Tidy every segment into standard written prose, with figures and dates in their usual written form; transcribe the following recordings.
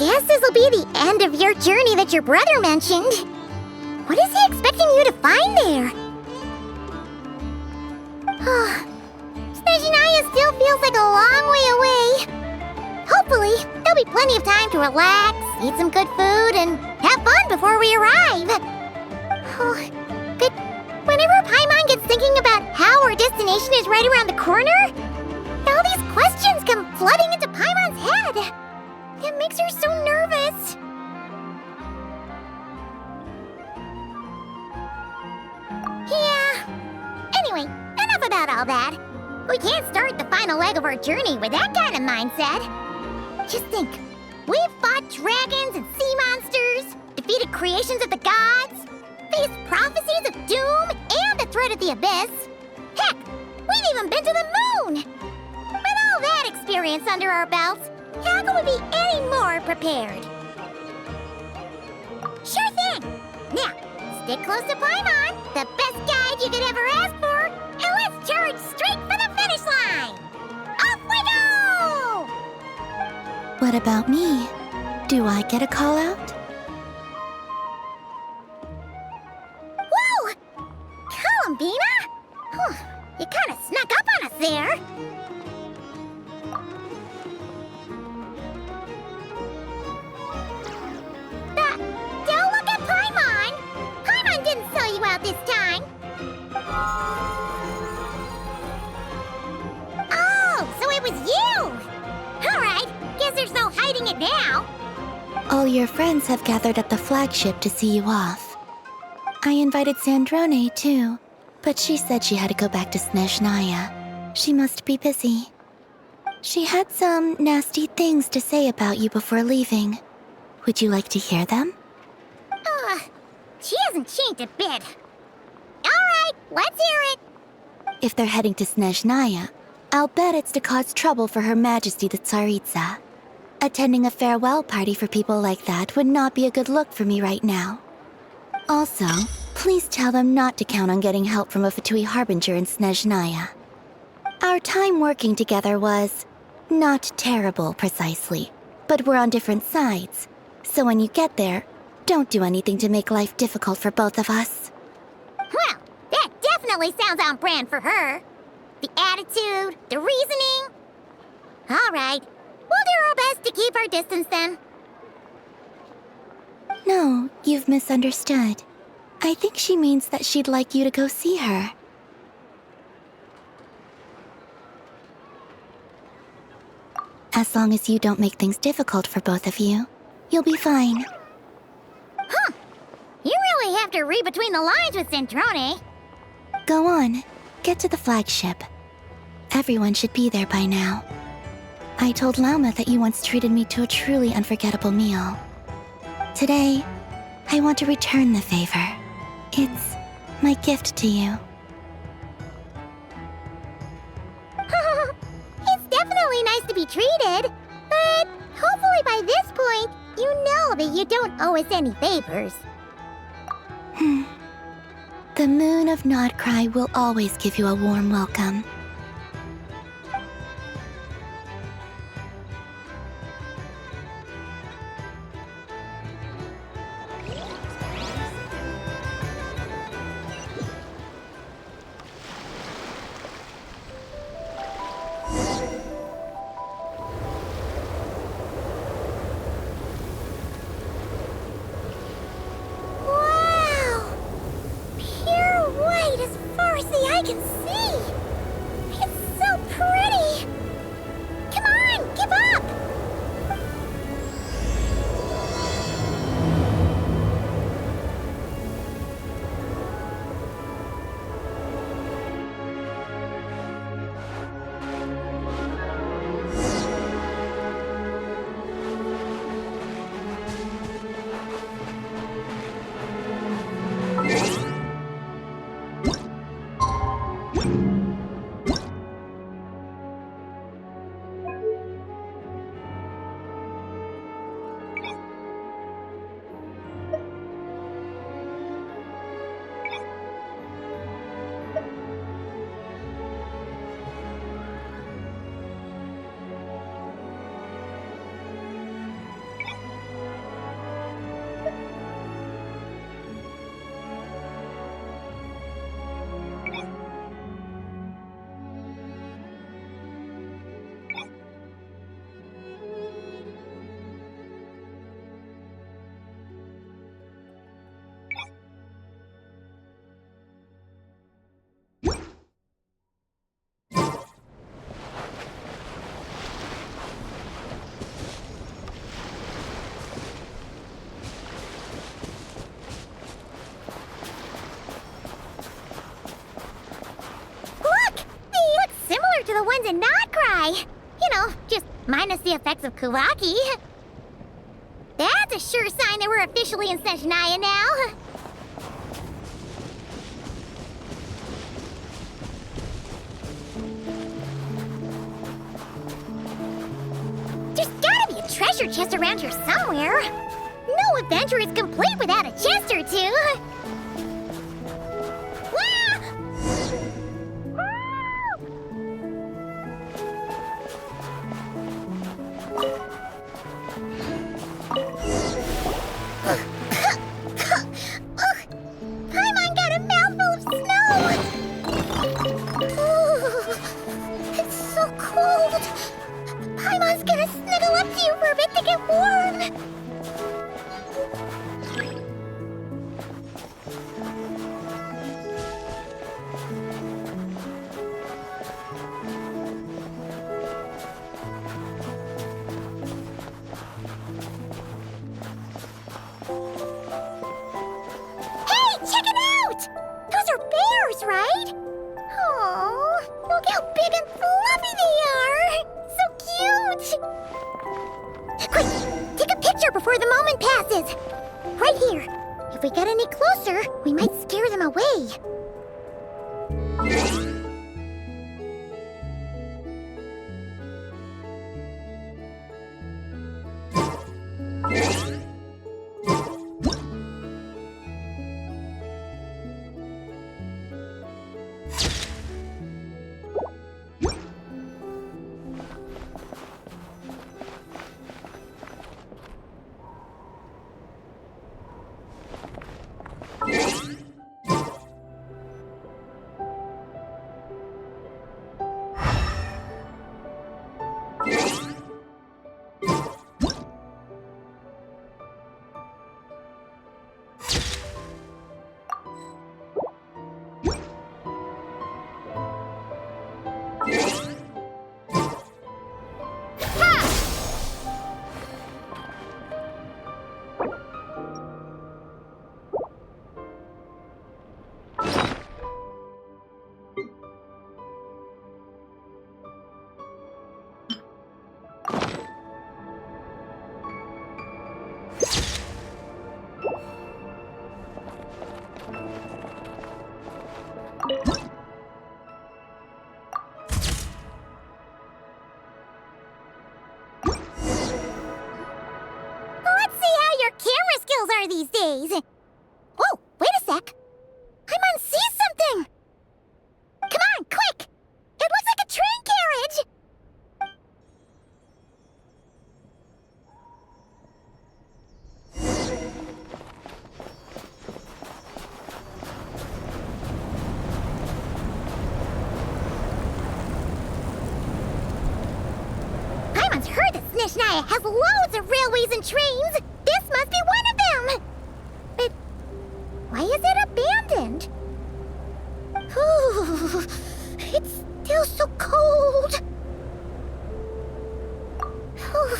guess this'll be the end of your journey that your brother mentioned. What is he expecting you to find there? Snezhnaya still feels like a long way away. Hopefully, there'll be plenty of time to relax, eat some good food, and have fun before we arrive. But whenever Paimon gets thinking about how our destination is right around the corner, all these questions come flooding into Paimon's head. It makes her so nervous. Yeah. Anyway, enough about all that. We can't start the final leg of our journey with that kind of mindset. Just think. We've fought dragons and sea monsters, defeated creations of the gods, faced prophecies of doom and the threat of the abyss. Heck, we've even been to the moon! With all that experience under our belts, how can we be any more prepared? Sure thing! Now, stick close to Paimon, the best guide you could ever ask for, and let's charge straight for the finish line! Off we go! What about me? Do I get a call out? Whoa! Columbina? You kinda snuck up on us there. Don't look at Paimon! Paimon didn't sell you out this time. Oh, so it was you! Alright, guess there's no hiding it now. All your friends have gathered at the flagship to see you off. I invited Sandrone too, but she said she had to go back to Snezhnaya. She must be busy. She had some nasty things to say about you before leaving. Would you like to hear them? She hasn't changed a bit. Alright, let's hear it. If they're heading to Snezhnaya, I'll bet it's to cause trouble for Her Majesty the Tsaritsa. Attending a farewell party for people like that would not be a good look for me right now. Also, please tell them not to count on getting help from a Fatui Harbinger in Snezhnaya. Our time working together was not terrible precisely, but we're on different sides. So when you get there, don't do anything to make life difficult for both of us. Well, that definitely sounds on brand for her. The attitude, the reasoning. All right, we'll do our best to keep our distance then. No, you've misunderstood. I think she means that she'd like you to go see her. As long as you don't make things difficult for both of you, you'll be fine. Huh. You really have to read between the lines with Sandrone. Go on, get to the flagship. Everyone should be there by now. I told Lauma that you once treated me to a truly unforgettable meal. Today, I want to return the favor. It's my gift to you. It's definitely nice to be treated, but hopefully by this point, you know that you don't owe us any favors. The moon of Nodcry will always give you a warm welcome. Wow! Pure white as far as the eye can see! dry. You know, just minus the effects of Kawaki. That's a sure sign that we're officially in Snezhnaya now. There's gotta be a treasure chest around here somewhere. No adventure is complete without a chest or two. Paimon got a mouthful of snow! Ooh, it's so cold! Paimon's gonna snuggle up to you for a bit to get warm! Right? Oh, look how big and fluffy they are! So cute! Quick, take a picture before the moment passes. Right here. If we get any closer, we might scare them away. These days. Oh, wait a sec. Paimon sees something. Come on, quick! It looks like a train carriage. Paimon's heard that Snezhnaya has loads of railways and trains. This must be one of them! But why is it abandoned? Ooh, it's still so cold. Ooh,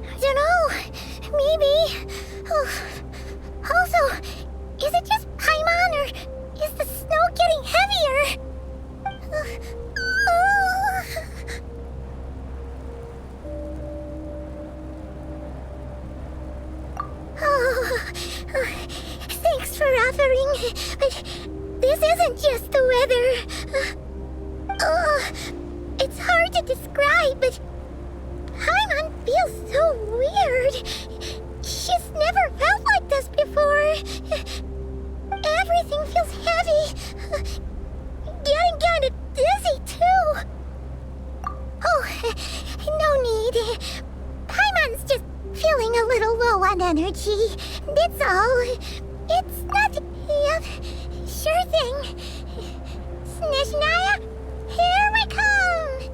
I don't know. Maybe. Ooh. Also, is it just Paimon or is the snow getting heavier? Thanks for offering, but this isn't just the weather. It's hard to describe, but Paimon feels so weird. She's never felt like this before. Everything feels heavy. Getting kinda dizzy, too. Oh, no need. Paimon's just feeling a little low on energy. That's all. It's not... Yep, sure thing. Snezhnaya, here we come!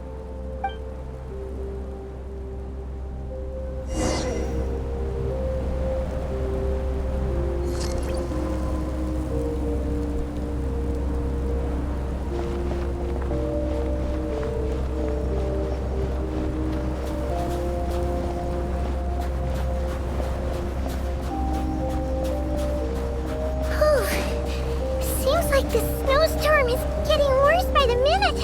Seems like the snowstorm is getting worse by the minute.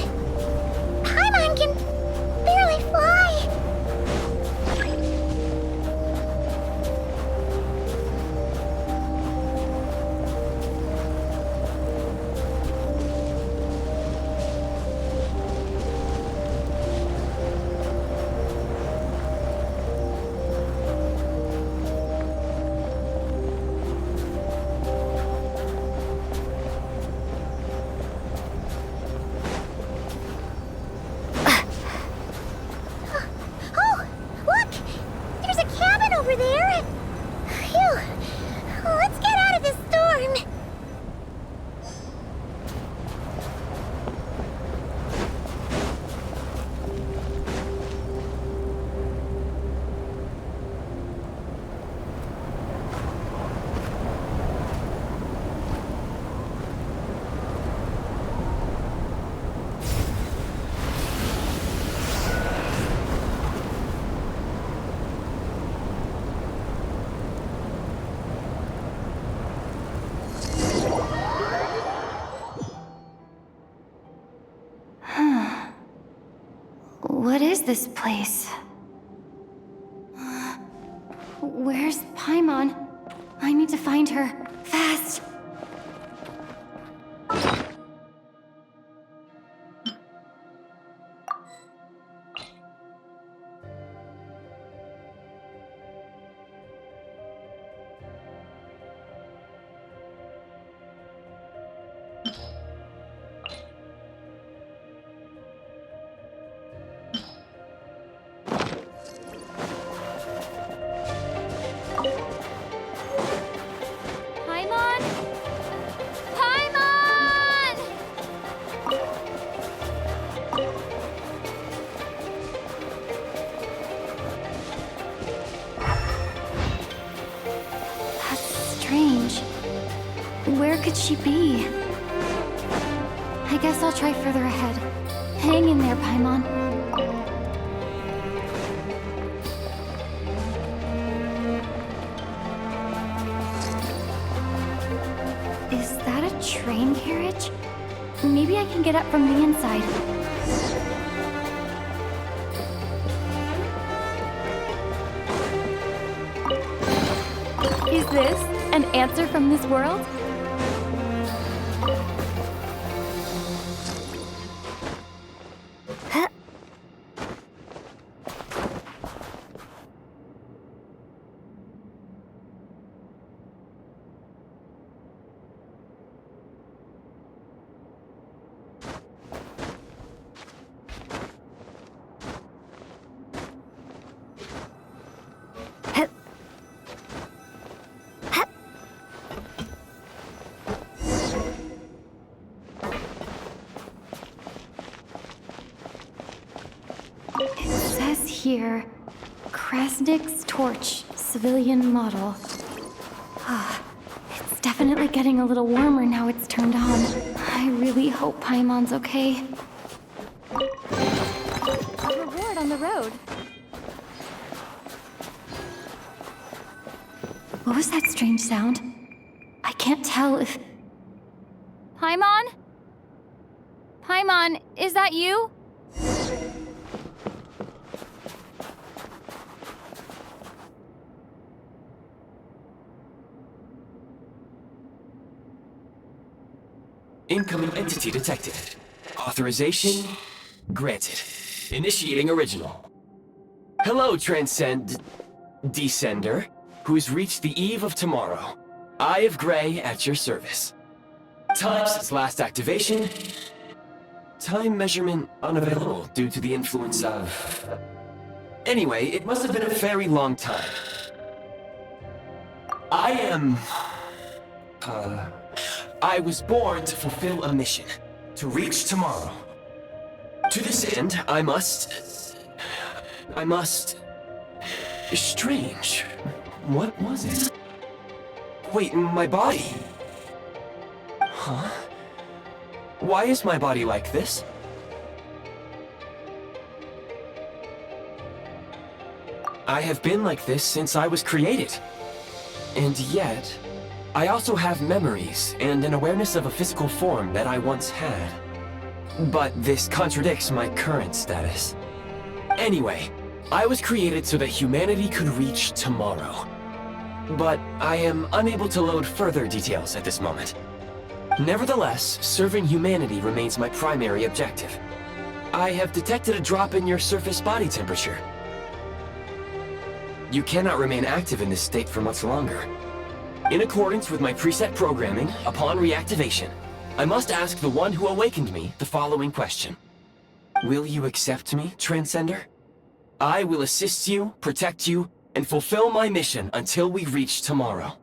this place? Where's Paimon? I need to find her. Fast! Paimon? Paimon! That's strange. Where could she be? I guess I'll try further ahead. Hang in there, Paimon. Is that a train carriage? Maybe I can get up from the inside. Is this an answer from this world? It says here, Krasnik's torch, civilian model. It's definitely getting a little warmer now it's turned on. I really hope Paimon's okay. A reward on the road. What was that strange sound? I can't tell if... Paimon? Paimon, is that you? Incoming entity detected. Authorization granted. Initiating original. Hello, Descender, who's reached the eve of tomorrow. Eye of Grey at your service. Time since last activation. Time measurement unavailable due to the influence of... Anyway, it must have been a very long time. I was born to fulfill a mission, to reach tomorrow. To this end, I must... Strange. What was it? Wait, my body? Huh? Why is my body like this? I have been like this since I was created. And yet... I also have memories and an awareness of a physical form that I once had. But this contradicts my current status. Anyway, I was created so that humanity could reach tomorrow. But I am unable to load further details at this moment. Nevertheless, serving humanity remains my primary objective. I have detected a drop in your surface body temperature. You cannot remain active in this state for much longer. In accordance with my preset programming, upon reactivation, I must ask the one who awakened me the following question. Will you accept me, Transcender? I will assist you, protect you, and fulfill my mission until we reach tomorrow.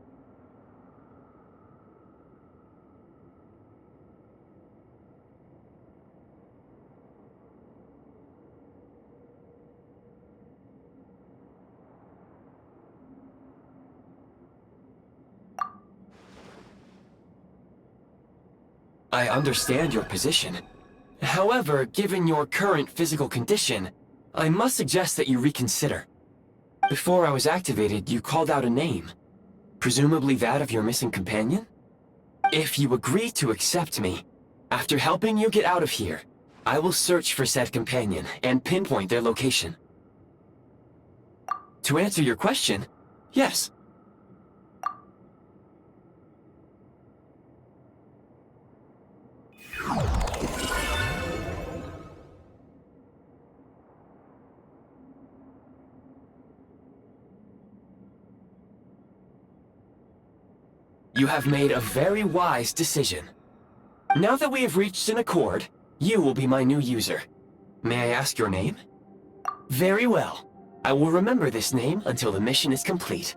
I understand your position. However, given your current physical condition, I must suggest that you reconsider. Before I was activated, you called out a name. Presumably that of your missing companion? If you agree to accept me, after helping you get out of here, I will search for said companion and pinpoint their location. To answer your question, yes. You have made a very wise decision. Now that we have reached an accord, you will be my new user. May I ask your name? Very well. I will remember this name until the mission is complete.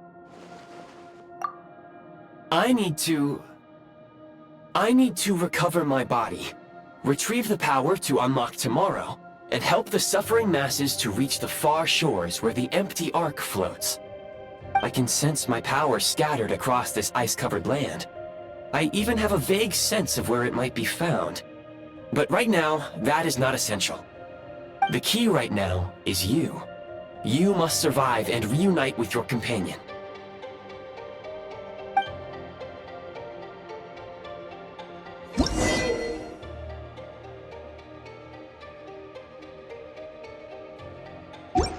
I need to recover my body, retrieve the power to unlock tomorrow, and help the suffering masses to reach the far shores where the empty ark floats. I can sense my power scattered across this ice-covered land. I even have a vague sense of where it might be found. But right now, that is not essential. The key right now is you. You must survive and reunite with your companion.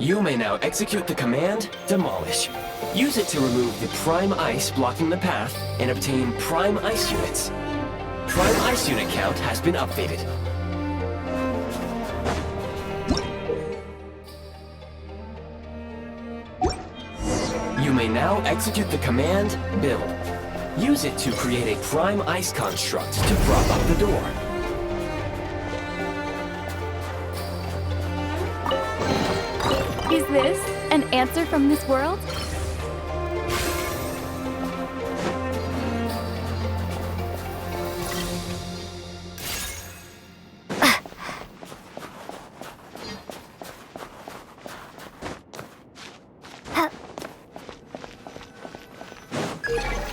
You may now execute the command, Demolish. Use it to remove the Prime Ice blocking the path and obtain Prime Ice units. Prime Ice unit count has been updated. You may now execute the command, Build. Use it to create a Prime Ice construct to prop up the door. Is this an answer from this world?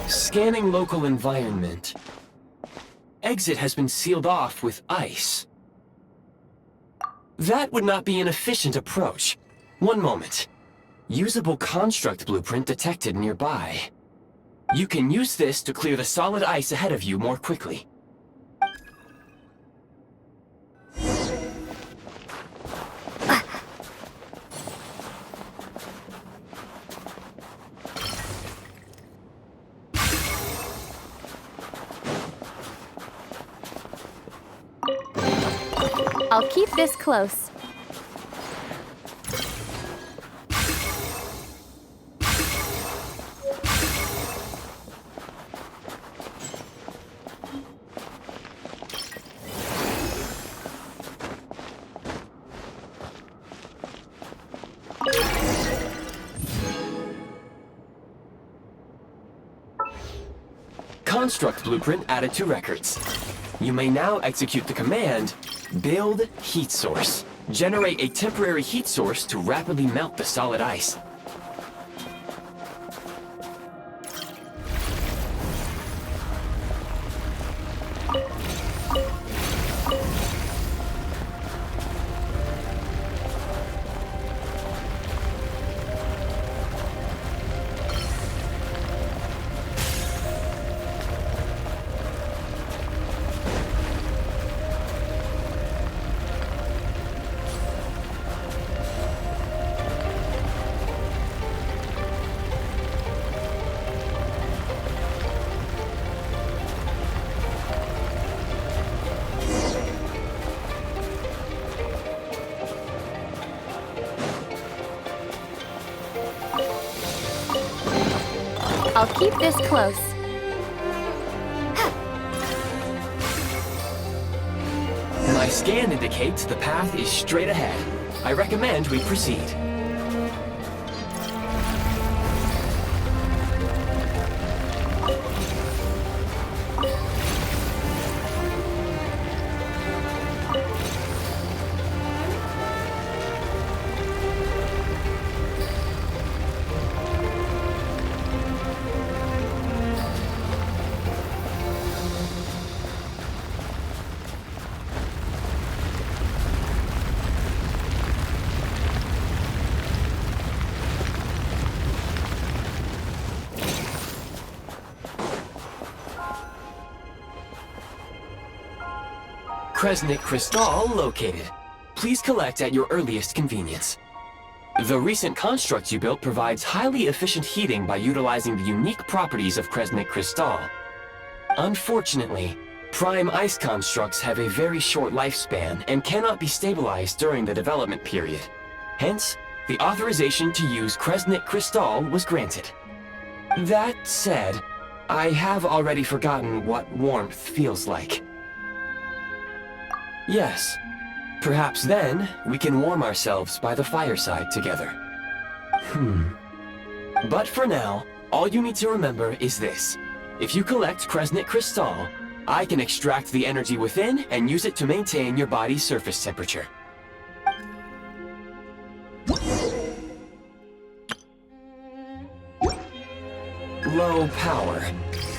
Scanning local environment. Exit has been sealed off with ice. That would not be an efficient approach. One moment. Usable construct blueprint detected nearby. You can use this to clear the solid ice ahead of you more quickly. I'll keep this close. Construct blueprint added to records. You may now execute the command, Build Heat Source. Generate a temporary heat source to rapidly melt the solid ice. I'll keep this close. My scan indicates the path is straight ahead. I recommend we proceed. Kresnik Crystal located. Please collect at your earliest convenience. The recent construct you built provides highly efficient heating by utilizing the unique properties of Kresnik Crystal. Unfortunately, prime ice constructs have a very short lifespan and cannot be stabilized during the development period. Hence, the authorization to use Kresnik Crystal was granted. That said, I have already forgotten what warmth feels like. Yes, perhaps then we can warm ourselves by the fireside together. But for now, all you need to remember is this. If you collect Kresnik Crystal, I can extract the energy within and use it to maintain your body's surface temperature. Low power.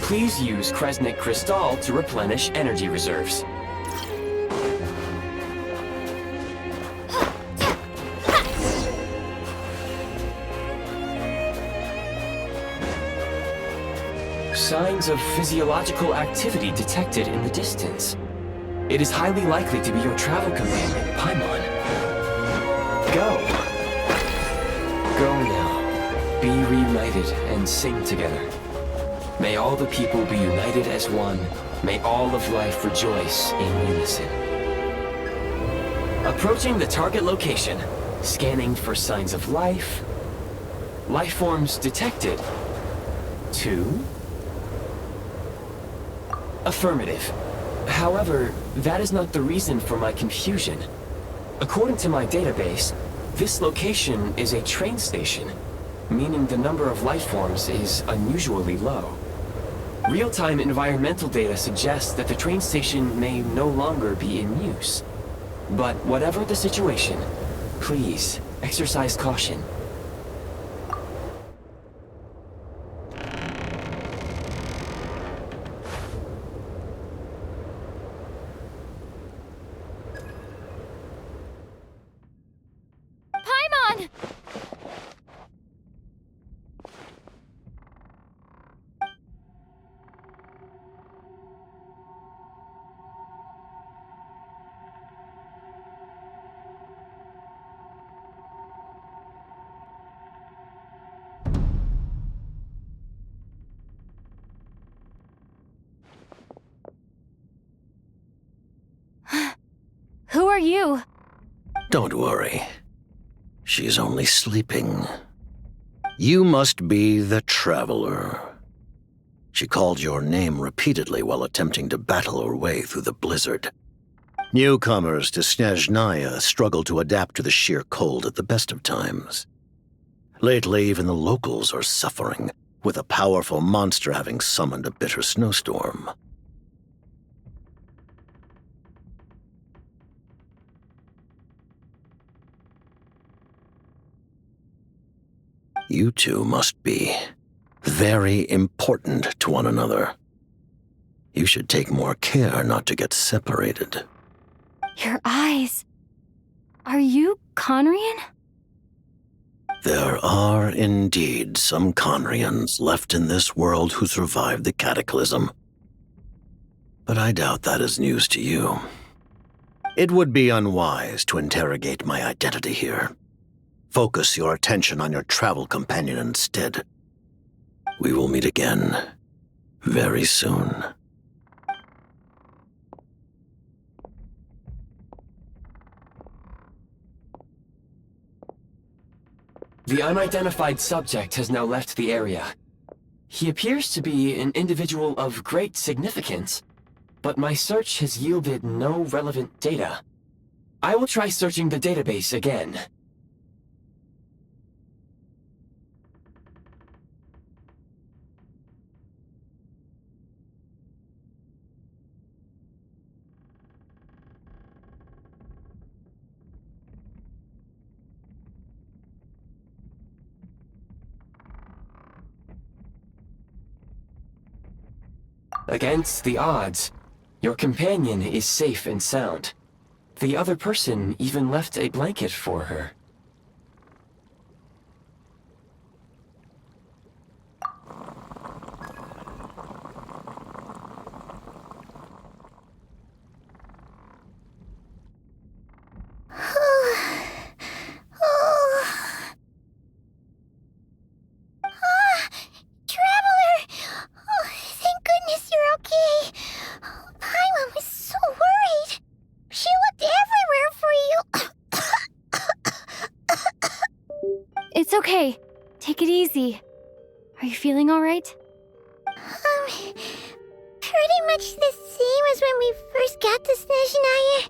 Please use Kresnik Crystal to replenish energy reserves. Signs of physiological activity detected in the distance. It is highly likely to be your travel companion, Paimon. Go. Go now. Be reunited and sing together. May all the people be united as one. May all of life rejoice in unison. Approaching the target location. Scanning for signs of life. Life forms detected. 2. Affirmative. However, that is not the reason for my confusion. According to my database, this location is a train station, meaning the number of life forms is unusually low. Real-time environmental data suggests that the train station may no longer be in use. But whatever the situation, please exercise caution. Paimon! Who are you? Don't worry. She's only sleeping. You must be the Traveler. She called your name repeatedly while attempting to battle her way through the blizzard. Newcomers to Snezhnaya struggle to adapt to the sheer cold at the best of times. Lately, even the locals are suffering, with a powerful monster having summoned a bitter snowstorm. You two must be very important to one another. You should take more care not to get separated. Your eyes. Are you Conrian? There are indeed some Conrians left in this world who survived the cataclysm. But I doubt that is news to you. It would be unwise to interrogate my identity here. Focus your attention on your travel companion instead. We will meet again very soon. The unidentified subject has now left the area. He appears to be an individual of great significance, but my search has yielded no relevant data. I will try searching the database again. Against the odds, your companion is safe and sound. The other person even left a blanket for her. It's okay. Take it easy. Are you feeling alright? Pretty much the same as when we first got to Snezhnaya.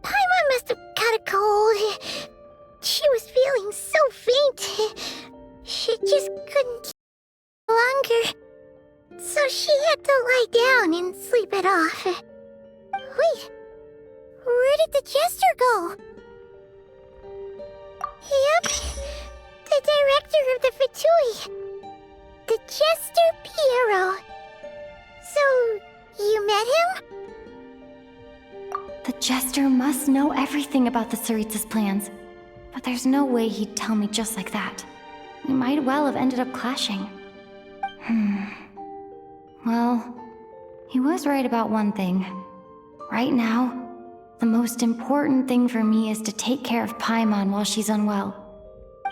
Paimon must have caught a cold. She was feeling so faint. She just couldn't longer. So she had to lie down and sleep it off. Wait, where did the jester go? Yep, the director of the Fatui. The Jester Piero. So, you met him? The Jester must know everything about the Tsaritsa's plans. But there's no way he'd tell me just like that. We might well have ended up clashing. Well, he was right about one thing. Right now, the most important thing for me is to take care of Paimon while she's unwell.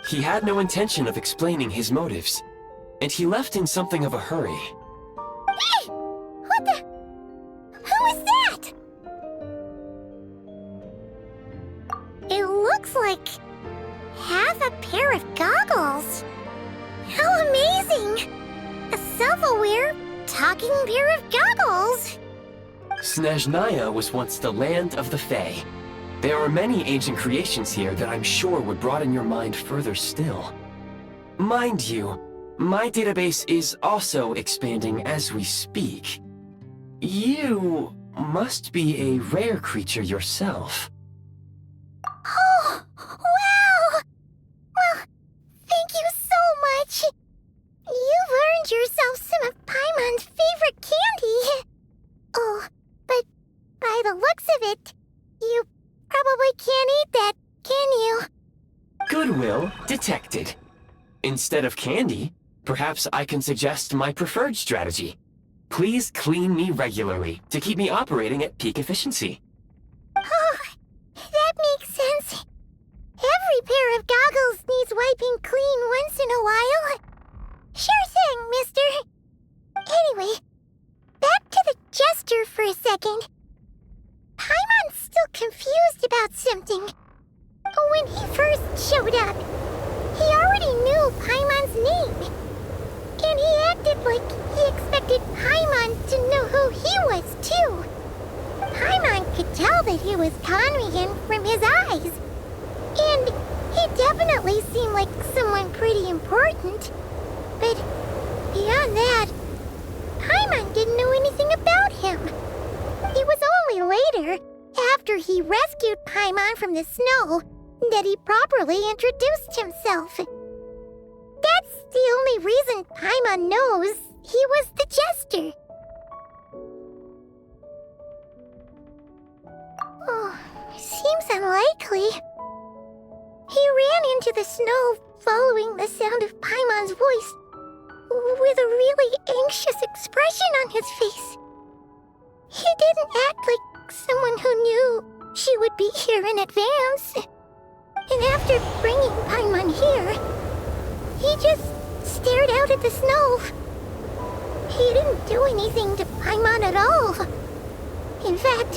He had no intention of explaining his motives, and he left in something of a hurry. Hey! What the? Who is that? It looks like half a pair of goggles. How amazing! A self-aware, talking pair of goggles. Snezhnaya was once the land of the Fae. There are many ancient creations here that I'm sure would broaden your mind further still. Mind you, my database is also expanding as we speak. You must be a rare creature yourself. Oh, wow! Well, thank you so much. You've earned yourself some of Paimon's favorite candy. Oh, but by the looks of it, you probably can't eat that, can you? Goodwill detected. Instead of candy, perhaps I can suggest my preferred strategy. Please clean me regularly to keep me operating at peak efficiency. Oh, that makes sense. Every pair of goggles needs wiping clean once in a while. Sure thing, mister. Anyway, back to the Jester for a second. Paimon's still confused about something. When he first showed up, he already knew Paimon's name. And he acted like he expected Paimon to know who he was, too. Paimon could tell that he was Conrian from his eyes. And he definitely seemed like someone pretty important. But beyond that, Paimon didn't know anything about him. It was only later, after he rescued Paimon from the snow, that he properly introduced himself. That's the only reason Paimon knows he was the Jester. Oh, seems unlikely. He ran into the snow following the sound of Paimon's voice, with a really anxious expression on his face. He didn't act like someone who knew she would be here in advance. And after bringing Paimon here, he just stared out at the snow. He didn't do anything to Paimon at all. In fact,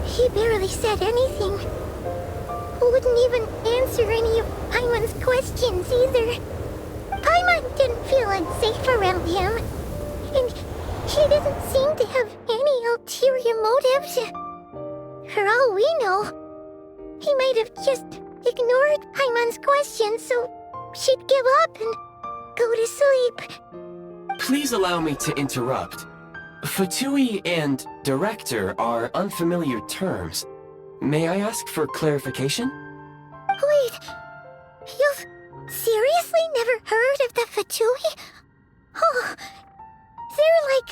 he barely said anything. Wouldn't even answer any of Paimon's questions either. Paimon didn't feel unsafe around him, and he didn't seem to have any ulterior motives. For all we know, he might have just ignored Paimon's questions so she'd give up and go to sleep. Please allow me to interrupt. Fatui and director are unfamiliar terms. May I ask for clarification? Wait, you've seriously never heard of the Fatui? Oh, they're like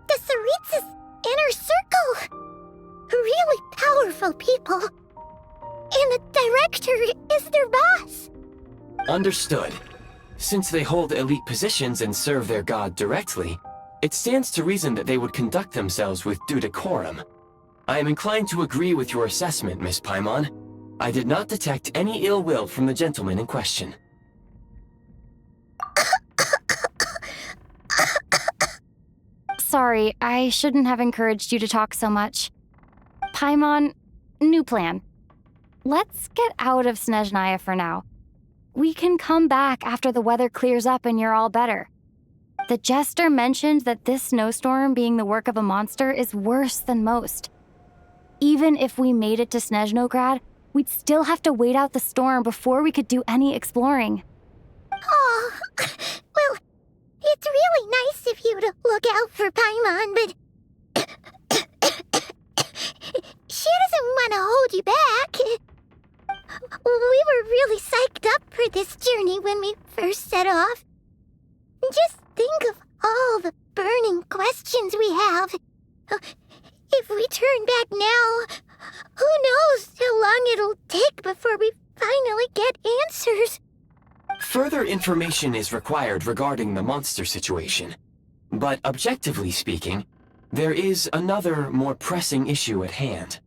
the Tsaritsa's inner circle. Really powerful people. And the director is their boss. Understood. Since they hold elite positions and serve their god directly, it stands to reason that they would conduct themselves with due decorum. I am inclined to agree with your assessment, Miss Paimon. I did not detect any ill will from the gentleman in question. Sorry, I shouldn't have encouraged you to talk so much. Paimon, new plan. let's get out of Snezhnaya for now. We can come back after the weather clears up and you're all better. The jester mentioned that this snowstorm being the work of a monster is worse than most. Even if we made it to Snezhnograd, we'd still have to wait out the storm before we could do any exploring. Oh, well, it's really nice of you to look out for Paimon, but she doesn't want to hold you back. We were really psyched up for this journey when we first set off. Just think of all the burning questions we have. If we turn back now, who knows how long it'll take before we finally get answers. Further information is required regarding the monster situation. But objectively speaking, there is another, more pressing issue at hand.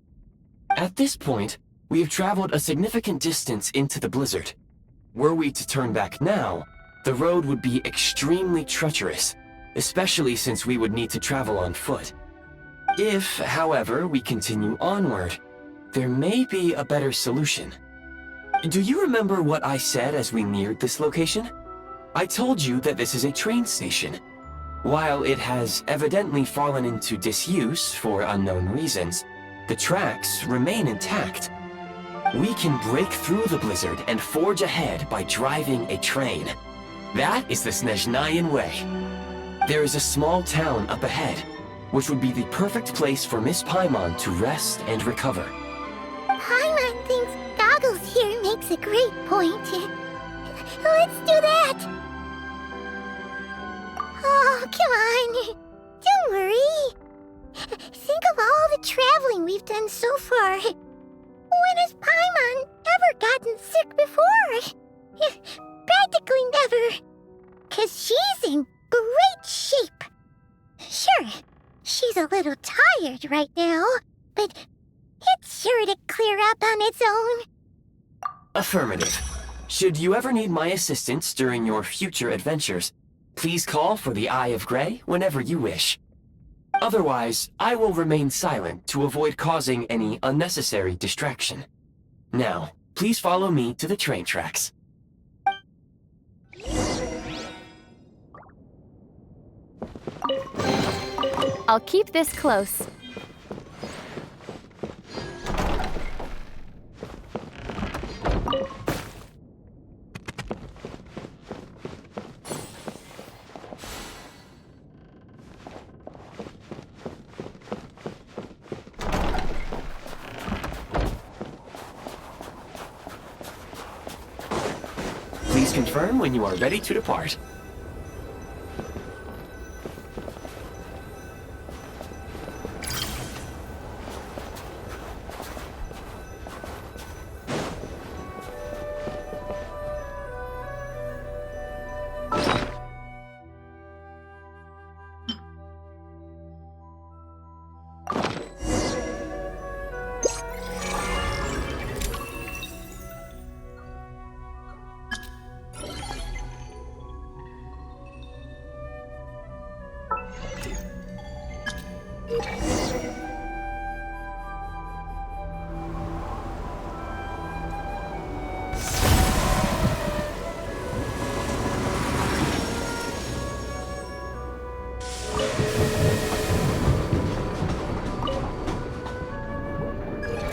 At this point, we have traveled a significant distance into the blizzard. Were we to turn back now, the road would be extremely treacherous, especially since we would need to travel on foot. If, however, we continue onward, there may be a better solution. Do you remember what I said as we neared this location? I told you that this is a train station. While it has evidently fallen into disuse for unknown reasons, the tracks remain intact. We can break through the blizzard and forge ahead by driving a train. That is the Snezhnayan way. There is a small town up ahead, which would be the perfect place for Miss Paimon to rest and recover. Paimon thinks Goggles here makes a great point. Let's do that! Oh, come on. Don't worry. Think of all the traveling we've done so far. When has Paimon ever gotten sick before? Practically never. 'Cause she's in great shape. Sure, she's a little tired right now, but it's sure to clear up on its own. Affirmative. Should you ever need my assistance during your future adventures, please call for the Eye of Grey whenever you wish. Otherwise, I will remain silent to avoid causing any unnecessary distraction. Now, please follow me to the train tracks. I'll keep this close. Please confirm when you are ready to depart.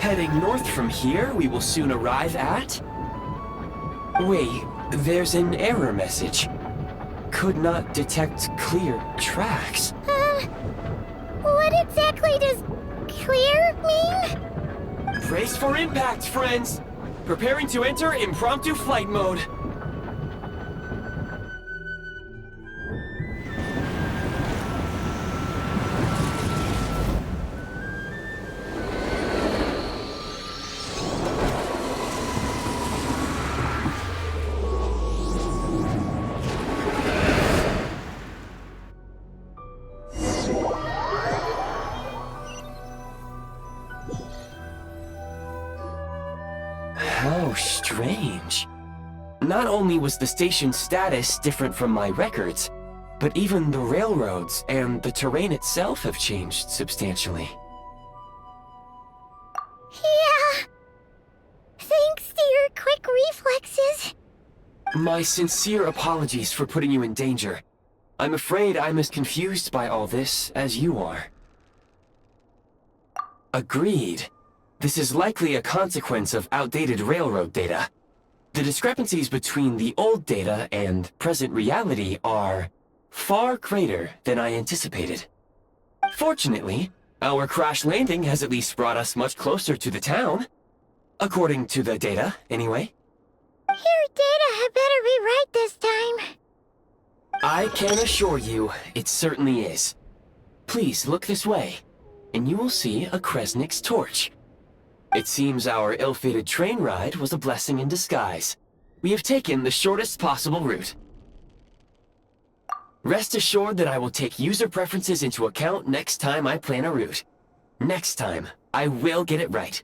Heading north from here, we will soon arrive at... Wait, there's an error message. Could not detect clear tracks. What exactly does clear mean? Brace for impact, friends! Preparing to enter impromptu flight mode. How strange. Not only was the station's status different from my records, but even the railroads and the terrain itself have changed substantially. Yeah. My sincere apologies for putting you in danger. I'm afraid I'm as confused by all this as you are. Agreed. This is likely a consequence of outdated railroad data. The discrepancies between the old data and present reality are far greater than I anticipated. Fortunately, our crash landing has at least brought us much closer to the town. According to the data, anyway. Your data had better be right this time. I can assure you, it certainly is. Please look this way, and you will see a Kresnik's torch. It seems our ill-fated train ride was a blessing in disguise. We have taken the shortest possible route. Rest assured that I will take user preferences into account next time I plan a route. Next time, I will get it right.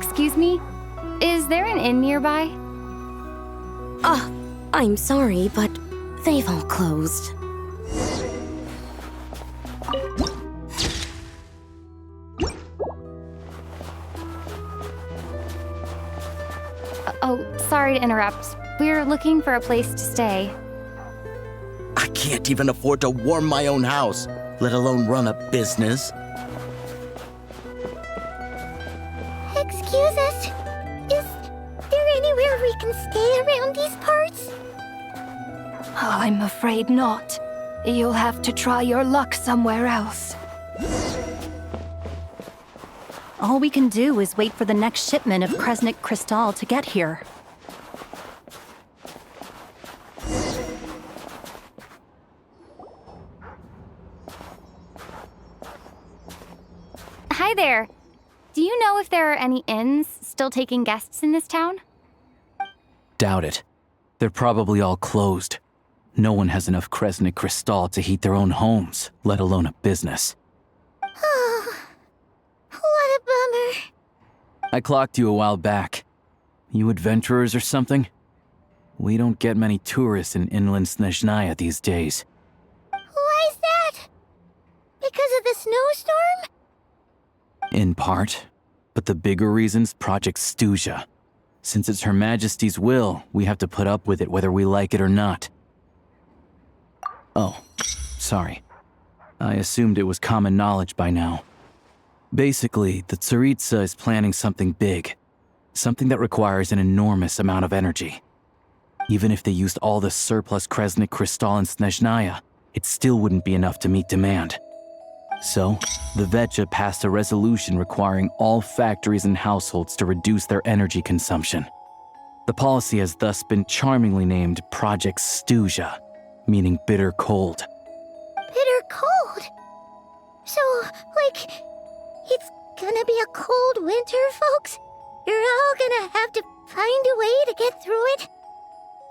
Excuse me? Is there an inn nearby? I'm sorry, but they've all closed. Oh, sorry to interrupt. We're looking for a place to stay. I can't even afford to warm my own house, let alone run a business. Excuse us. Is there anywhere we can stay around these parts? I'm afraid not. You'll have to try your luck somewhere else. All we can do is wait for the next shipment of Kresnik Crystal to get here. Hi there. Do you know if there are any inns still taking guests in this town? Doubt it. They're probably all closed. No one has enough Kresnik Crystal to heat their own homes, let alone a business. Oh, what a bummer. I clocked you a while back. You adventurers or something? We don't get many tourists in inland Snezhnaya these days. Why is that? Because of the snowstorm? In part. But the bigger reason's Project Stuja. Since it's Her Majesty's will, we have to put up with it whether we like it or not. Oh, sorry. I assumed it was common knowledge by now. Basically, the Tsaritsa is planning something big. Something that requires an enormous amount of energy. Even if they used all the surplus Kresnik Crystal in Snezhnaya, it still wouldn't be enough to meet demand. So, the Vetja passed a resolution requiring all factories and households to reduce their energy consumption. The policy has thus been charmingly named Project Stuja, meaning bitter cold. Bitter cold? So, like, it's gonna be a cold winter, folks? You're all gonna have to find a way to get through it?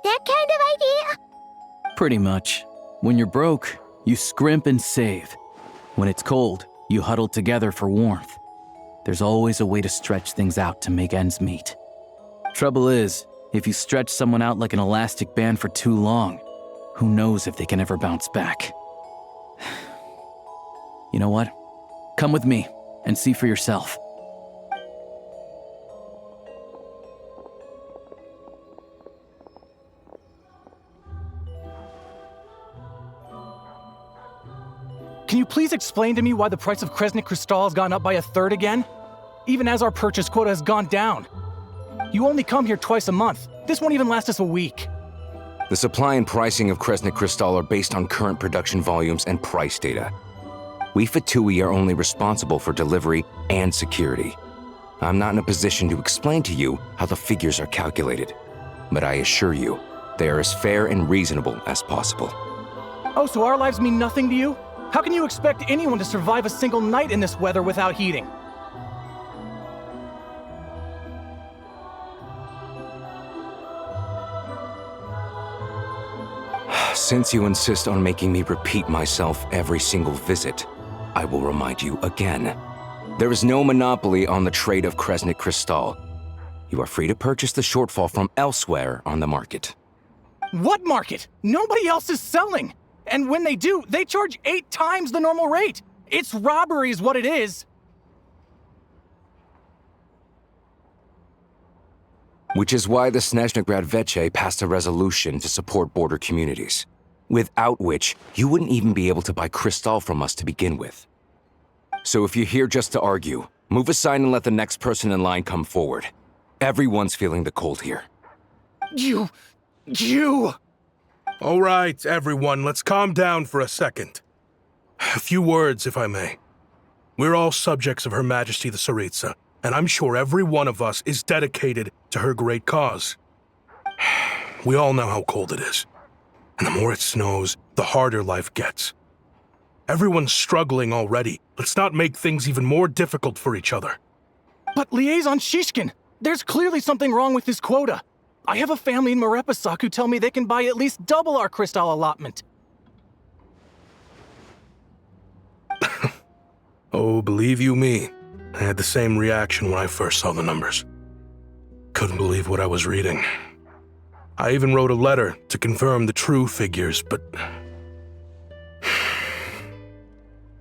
That kind of idea? Pretty much. When you're broke, you scrimp and save. When it's cold, you huddle together for warmth. There's always a way to stretch things out to make ends meet. Trouble is, if you stretch someone out like an elastic band for too long, who knows if they can ever bounce back. You know what? Come with me and see for yourself. Can you please explain to me why the price of Kresnik Crystal has gone up by 1/3 again? Even as our purchase quota has gone down. You only come here twice a month. This won't even last us a week. The supply and pricing of Kresnik Crystal are based on current production volumes and price data. We Fatui are only responsible for delivery and security. I'm not in a position to explain to you how the figures are calculated, but I assure you, they are as fair and reasonable as possible. Oh, so our lives mean nothing to you? How can you expect anyone to survive a single night in this weather without heating? Since you insist on making me repeat myself every single visit, I will remind you again. There is no monopoly on the trade of Kresnik Crystal. You are free to purchase the shortfall from elsewhere on the market. What market? Nobody else is selling! And when they do, they charge 8 times the normal rate! It's robbery is what it is! Which is why the Snezhnegrad Veche passed a resolution to support border communities, without which you wouldn't even be able to buy Crystal from us to begin with. So if you're here just to argue, move aside and let the next person in line come forward. Everyone's feeling the cold here. You... All right, everyone, let's calm down for a second. A few words, if I may. We're all subjects of Her Majesty the Tsaritsa, and I'm sure every one of us is dedicated to her great cause. We all know how cold it is, and the more it snows, the harder life gets. Everyone's struggling already. Let's not make things even more difficult for each other. But Liaison Shishkin, there's clearly something wrong with this quota. I have a family in Marepasak who tell me they can buy at least double our Crystal allotment. Oh, believe you me, I had the same reaction when I first saw the numbers. Couldn't believe what I was reading. I even wrote a letter to confirm the true figures, but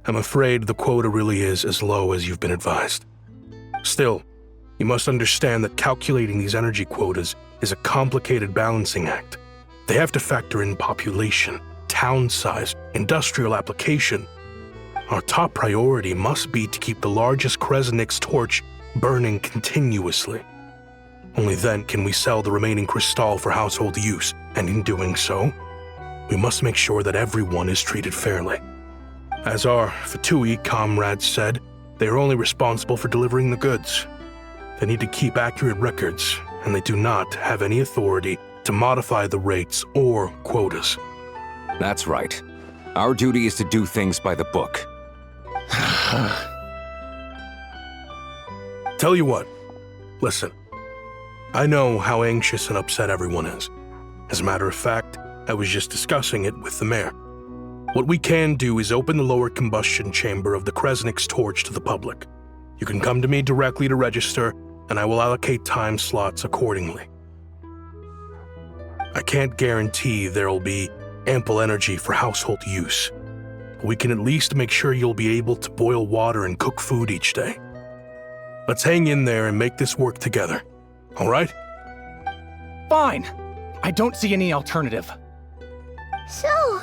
I'm afraid the quota really is as low as you've been advised. Still, you must understand that calculating these energy quotas is a complicated balancing act. They have to factor in population, town size, industrial application. Our top priority must be to keep the largest Kresnik's torch burning continuously. Only then can we sell the remaining Crystal for household use, and in doing so, we must make sure that everyone is treated fairly. As our Fatui comrades said, they are only responsible for delivering the goods. They need to keep accurate records, and they do not have any authority to modify the rates or quotas. That's right. Our duty is to do things by the book. Tell you what, listen. I know how anxious and upset everyone is. As a matter of fact, I was just discussing it with the mayor. What we can do is open the lower combustion chamber of the Kresnik's torch to the public. You can come to me directly to register, and I will allocate time slots accordingly. I can't guarantee there'll be ample energy for household use. We can at least make sure you'll be able to boil water and cook food each day. Let's hang in there and make this work together, all right? Fine. I don't see any alternative. So,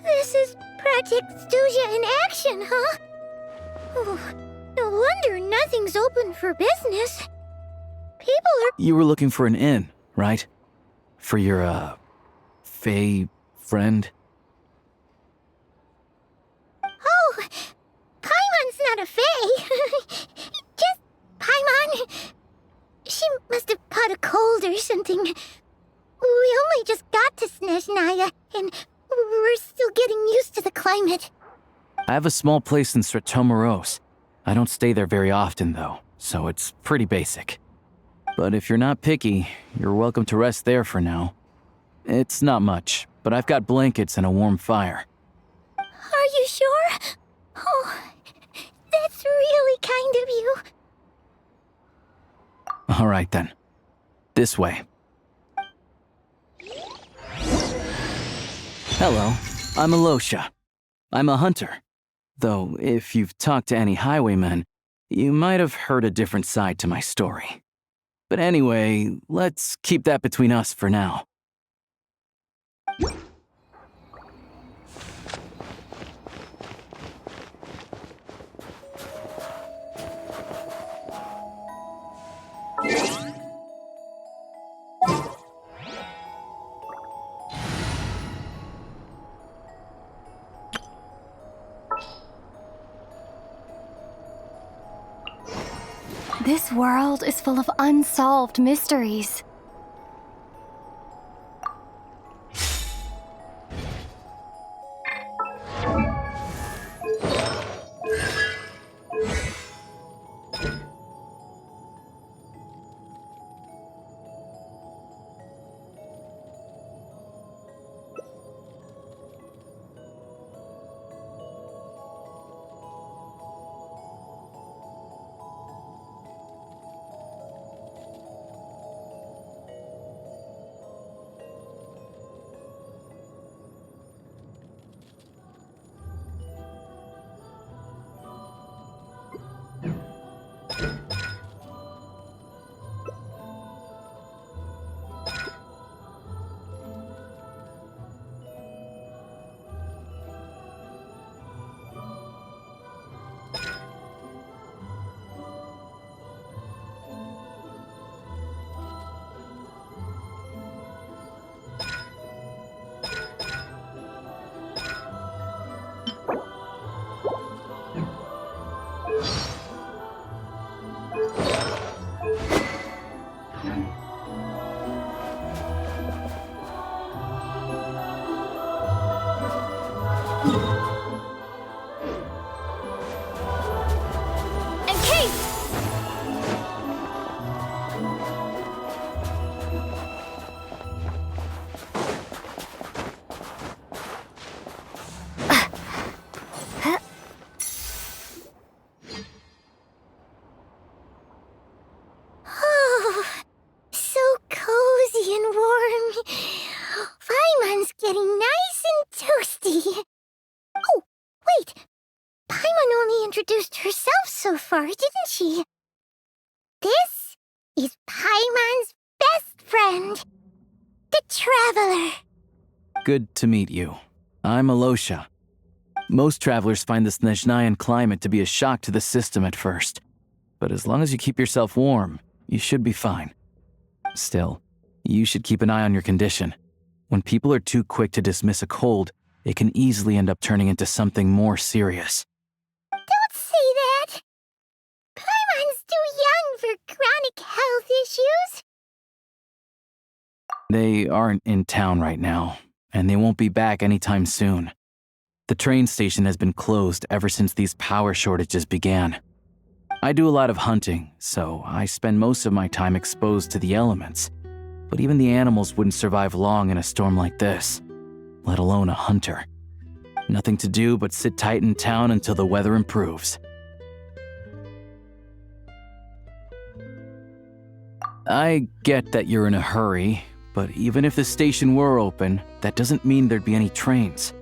this is Project Studia in action, huh? Oh, no wonder nothing's open for business. People are... You were looking for an inn, right? For your, Fae friend? Oh, Paimon's not a fae. Just Paimon. She must have caught a cold or something. We only just got to Snezhnaya, and we're still getting used to the climate. I have a small place in Sratomaros. I don't stay there very often, though, so it's pretty basic. But if you're not picky, you're welcome to rest there for now. It's not much, but I've got blankets and a warm fire. Are you sure? Oh, that's really kind of you. All right, then. This way. Hello, I'm Alosha. I'm a hunter. Though, if you've talked to any highwaymen, you might have heard a different side to my story. But anyway, let's keep that between us for now. This world is full of unsolved mysteries. Getting nice and toasty. Oh, wait. Paimon only introduced herself so far, didn't she? This is Paimon's best friend, the Traveler. Good to meet you. I'm Alosha. Most travelers find the Snezhnayan climate to be a shock to the system at first. But as long as you keep yourself warm, you should be fine. Still, you should keep an eye on your condition. When people are too quick to dismiss a cold, it can easily end up turning into something more serious. Don't say that! Paimon's too young for chronic health issues. They aren't in town right now, and they won't be back anytime soon. The train station has been closed ever since these power shortages began. I do a lot of hunting, so I spend most of my time exposed to the elements. But even the animals wouldn't survive long in a storm like this, let alone a hunter. Nothing to do but sit tight in town until the weather improves. I get that you're in a hurry, but even if the station were open, that doesn't mean there'd be any trains.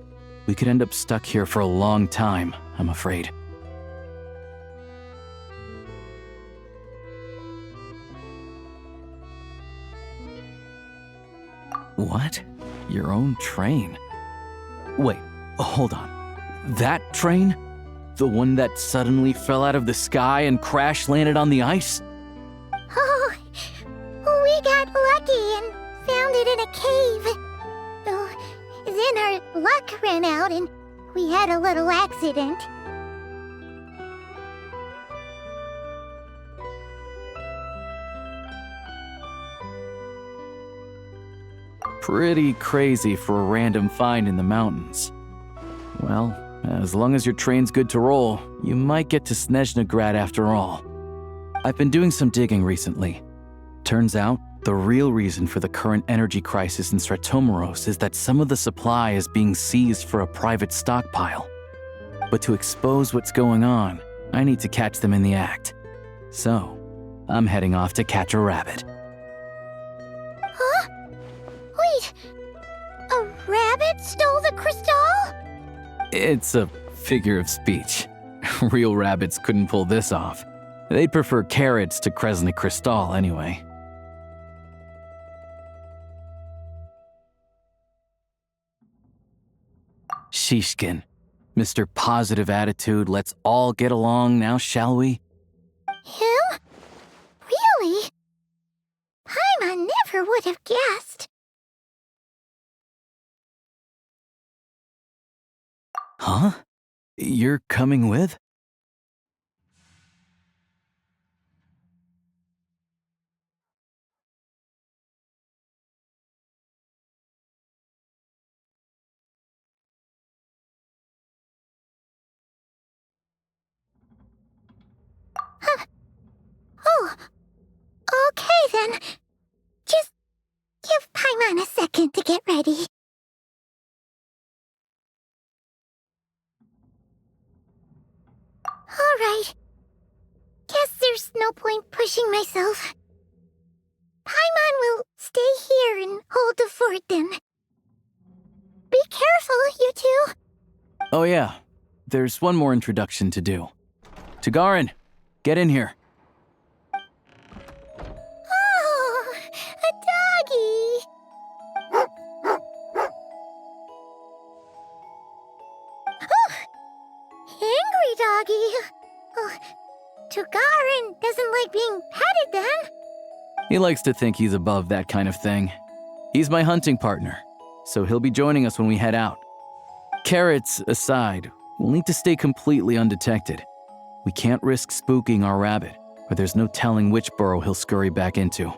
We could end up stuck here for a long time, I'm afraid. What? Your own train? Wait, hold on. That train? The one that suddenly fell out of the sky and crash-landed on the ice? Oh, we got lucky and found it in a cave. Then our luck ran out and we had a little accident. Pretty crazy for a random find in the mountains. Well, as long as your train's good to roll, you might get to Snezhnagrad after all. I've been doing some digging recently. Turns out, the real reason for the current energy crisis in Stratomaros is that some of the supply is being seized for a private stockpile. But to expose what's going on, I need to catch them in the act. So, I'm heading off to catch a rabbit. Huh? Wait, a rabbit stole the crystal? It's a Figure of speech. Real rabbits couldn't pull this off. They'd prefer carrots to Kresnik Crystal anyway. Shishkin, Mr. Positive Attitude, let's all get along now, shall we? Him? Really? Paimon never would have guessed. Huh? You're coming with? Oh, okay then. Just give Paimon a second to get ready. Alright. Guess there's no point pushing myself. Paimon will stay here and hold the fort then. Be careful, you two. Oh yeah, there's one more introduction to do. Tagarin, get in here. Oh, a doggy. Oh, angry doggy. Oh, Tagarin doesn't like being petted then. He likes to think he's above that kind of thing. He's my hunting partner, so he'll be joining us when we head out. Carrots aside, we'll need to stay completely undetected. We can't risk spooking our rabbit, or there's no telling which burrow he'll scurry back into.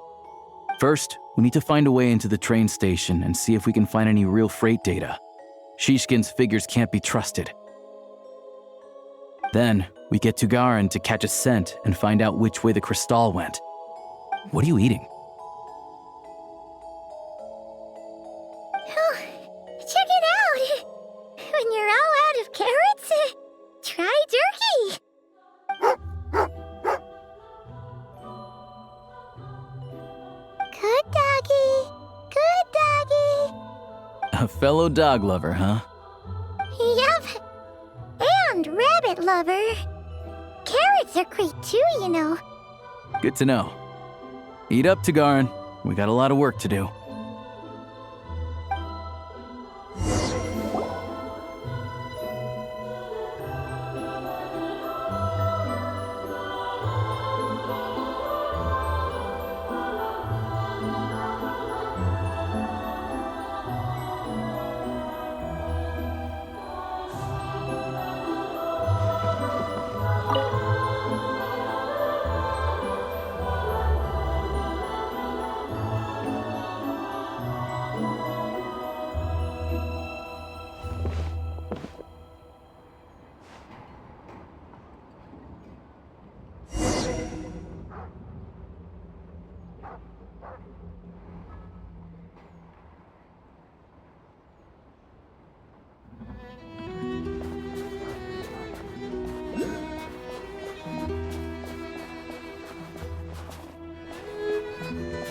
First, we need to find a way into the train station and see if we can find any real freight data. Shishkin's figures can't be trusted. Then, we get Tagarin to catch a scent and find out which way the crystal went. What are you eating? Oh, check it out. When you're all out of carrots, try jerky. Good doggy. Good doggy. A fellow dog lover, huh? Yep. And rabbit lover. Carrots are great too, you know. Good to know. Eat up, Tagarin. We got a lot of work to do.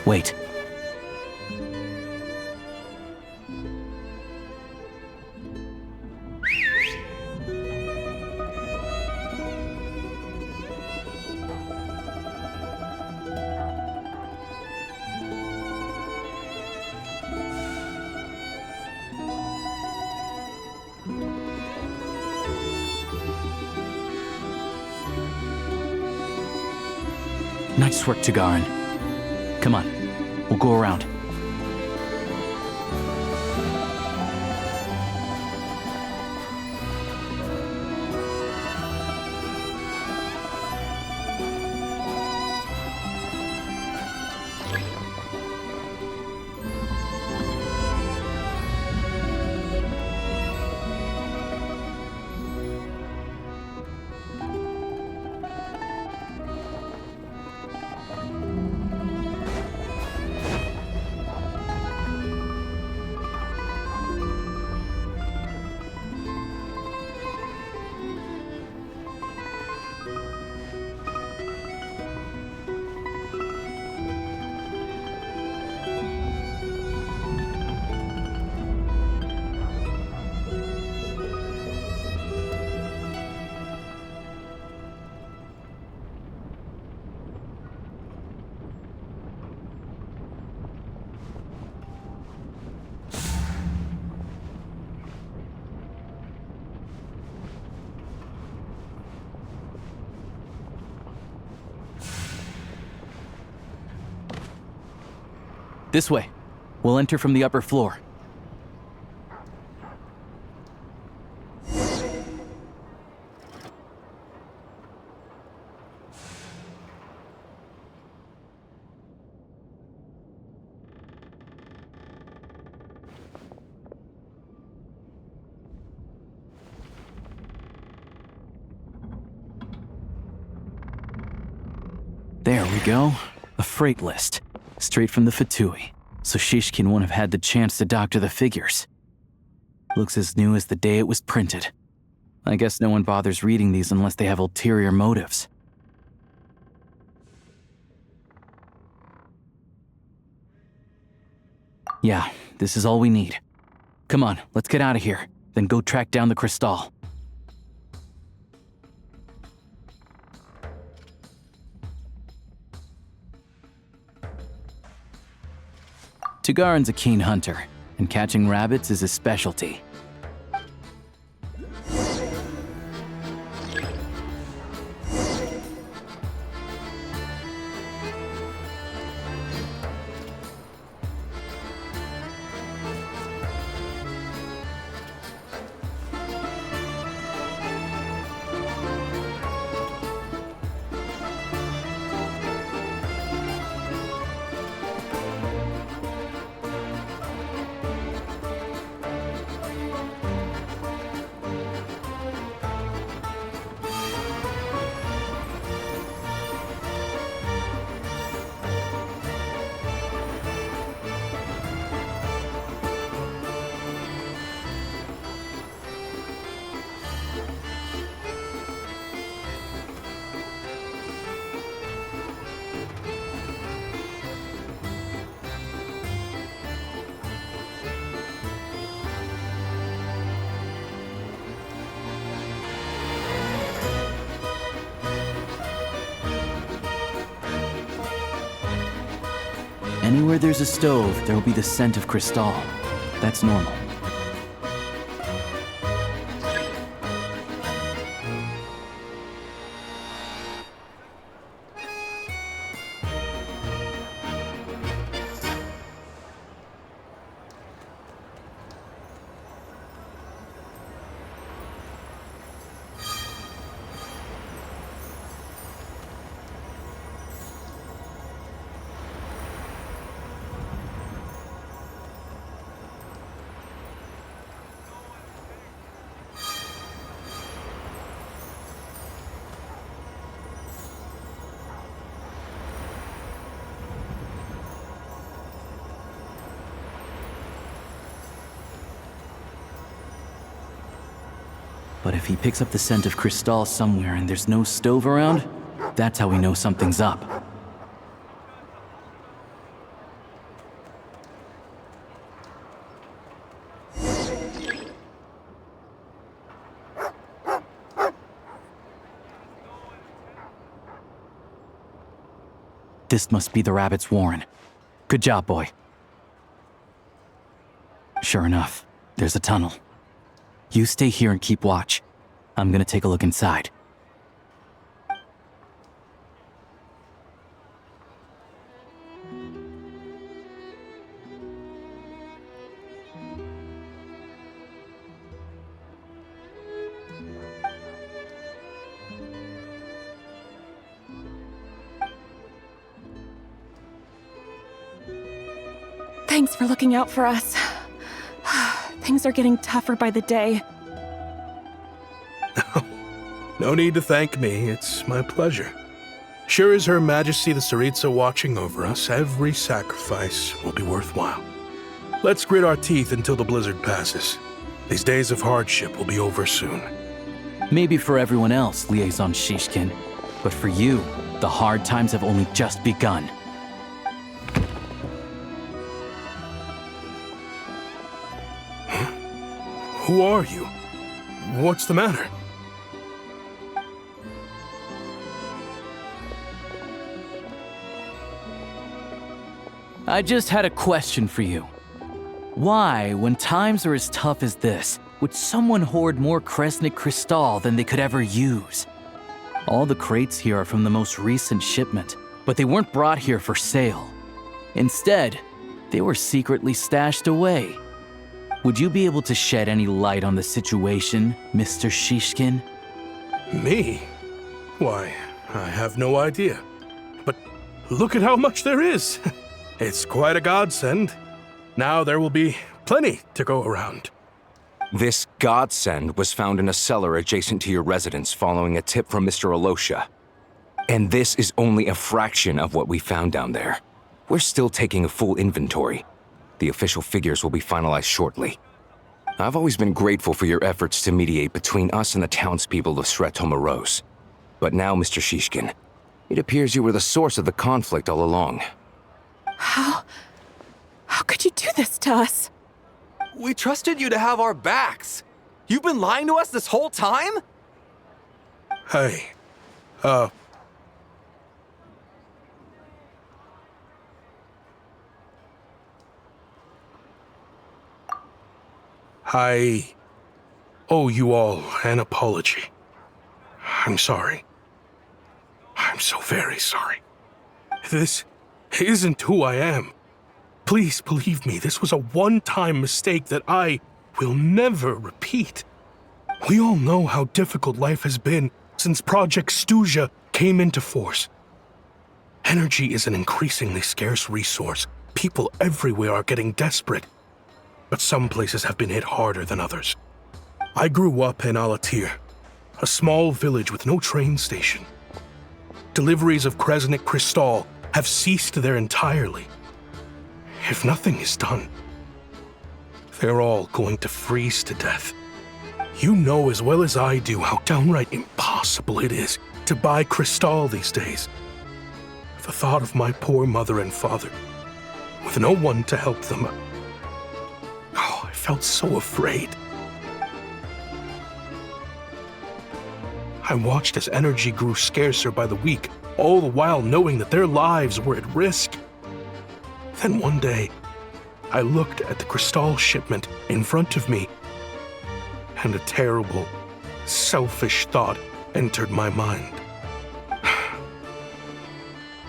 Wait. Nice work, Tagarin. Come on, we'll go around. This way. We'll enter from the upper floor. There we go. A freight list. Straight from the Fatui. So Shishkin won't have had the chance to doctor the figures. Looks as new as the day it was printed. I guess no one bothers reading these unless they have ulterior motives. Yeah, this is all we need. Come on, let's get out of here. Then go track down the crystal. Tugarin's a keen hunter, and catching rabbits is his specialty. Anywhere there's a stove, there'll be the scent of crystal. That's normal. But if he picks up the scent of crystal somewhere and there's no stove around, that's how we know something's up. This must be the rabbit's warren. Good job, boy. Sure enough, there's a tunnel. You stay here and keep watch. I'm gonna take a look inside. Thanks for looking out for us. Things are getting tougher by the day. No need to thank me. It's my pleasure. Sure as Her Majesty the Tsaritsa watching over us, every sacrifice will be worthwhile. Let's grit our teeth until the blizzard passes. These days of hardship will be over soon. Maybe for everyone else, Liaison Shishkin, but for you, the hard times have only just begun. Who are you? What's the matter? I just had a question for you. Why, when times are as tough as this, would someone hoard more Kresnik crystal than they could ever use? All the crates here are from the most recent shipment, but they weren't brought here for sale. Instead, They were secretly stashed away. Would you be able to shed any light on the situation, Mr. Shishkin? Me? Why, I have no idea. But look at how much there is. It's quite a godsend. Now there will be plenty to go around. This godsend was found in a cellar adjacent to your residence following a tip from Mr. Alosha. And this is only a fraction of what we found down there. We're still taking a full inventory. The official figures will be finalized shortly. I've always been grateful for your efforts to mediate between us and the townspeople of Sretomaros. But now, Mr. Shishkin, it appears you were the source of the conflict all along. How could you do this to us? We trusted you to have our backs. You've been lying to us this whole time? Hey, I owe you all an apology. I'm sorry. I'm so very sorry. This isn't who I am. Please believe me, this was a one-time mistake that I will never repeat. We all know how difficult life has been since Project Stuja came into force. Energy is an increasingly scarce resource. People everywhere are getting desperate. But some places have been hit harder than others. I grew up in Aether, a small village with no train station. Deliveries of Kresnik Crystal have ceased there entirely. If nothing is done, they're all going to freeze to death. You know as well as I do how downright impossible it is to buy Crystal these days. The thought of my poor mother and father, with no one to help them, I felt so afraid. I watched as energy grew scarcer by the week, all the while knowing that their lives were at risk. Then one day, I looked at the Crystal shipment in front of me, and a terrible, selfish thought entered my mind.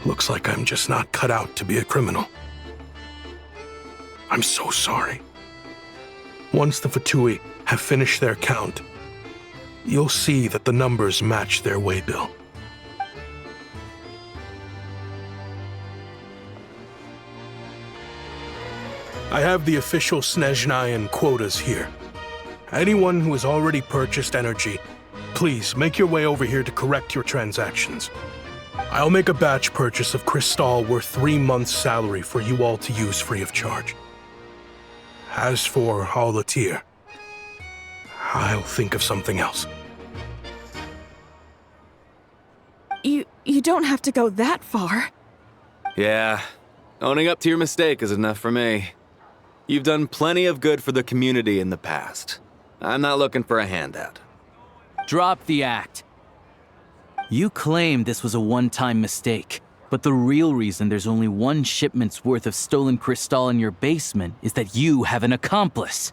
Looks like I'm just not cut out to be a criminal. I'm so sorry. Once the Fatui have finished their count, you'll see that the numbers match their waybill. I have the official Snezhnayan quotas here. Anyone who has already purchased energy, please make your way over here to correct your transactions. I'll make a batch purchase of Crystal worth 3 months' salary for you all to use free of charge. As for Aether, I'll think of something else. You don't have to go that far. Yeah, owning up to your mistake is enough for me. You've done plenty of good for the community in the past. I'm not looking for a handout. Drop the act. You claim this was a one-time mistake, but the real reason there's only one shipment's worth of stolen Crystal in your basement is that you have an accomplice.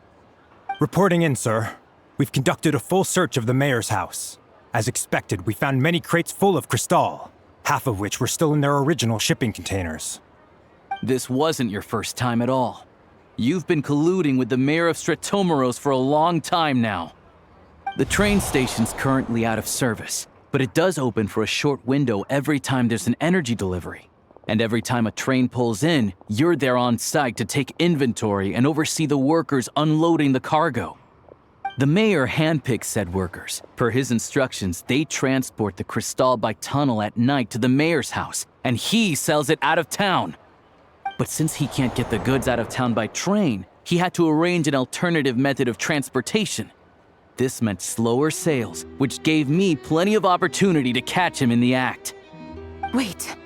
Reporting in, sir. We've conducted a full search of the mayor's house. As expected, we found many crates full of Crystal, half of which were still in their original shipping containers. This wasn't your first time at all. You've been colluding with the mayor of Sretomaros for a long time now. The train station's currently out of service, but it does open for a short window every time there's an energy delivery. And every time a train pulls in, you're there on site to take inventory and oversee the workers unloading the cargo. The mayor handpicks said workers. Per his instructions, they transport the Crystal by tunnel at night to the mayor's house, and he sells it out of town. But since he can't get the goods out of town by train, he had to arrange an alternative method of transportation. This meant slower sales, which gave me plenty of opportunity to catch him in the act. Wait,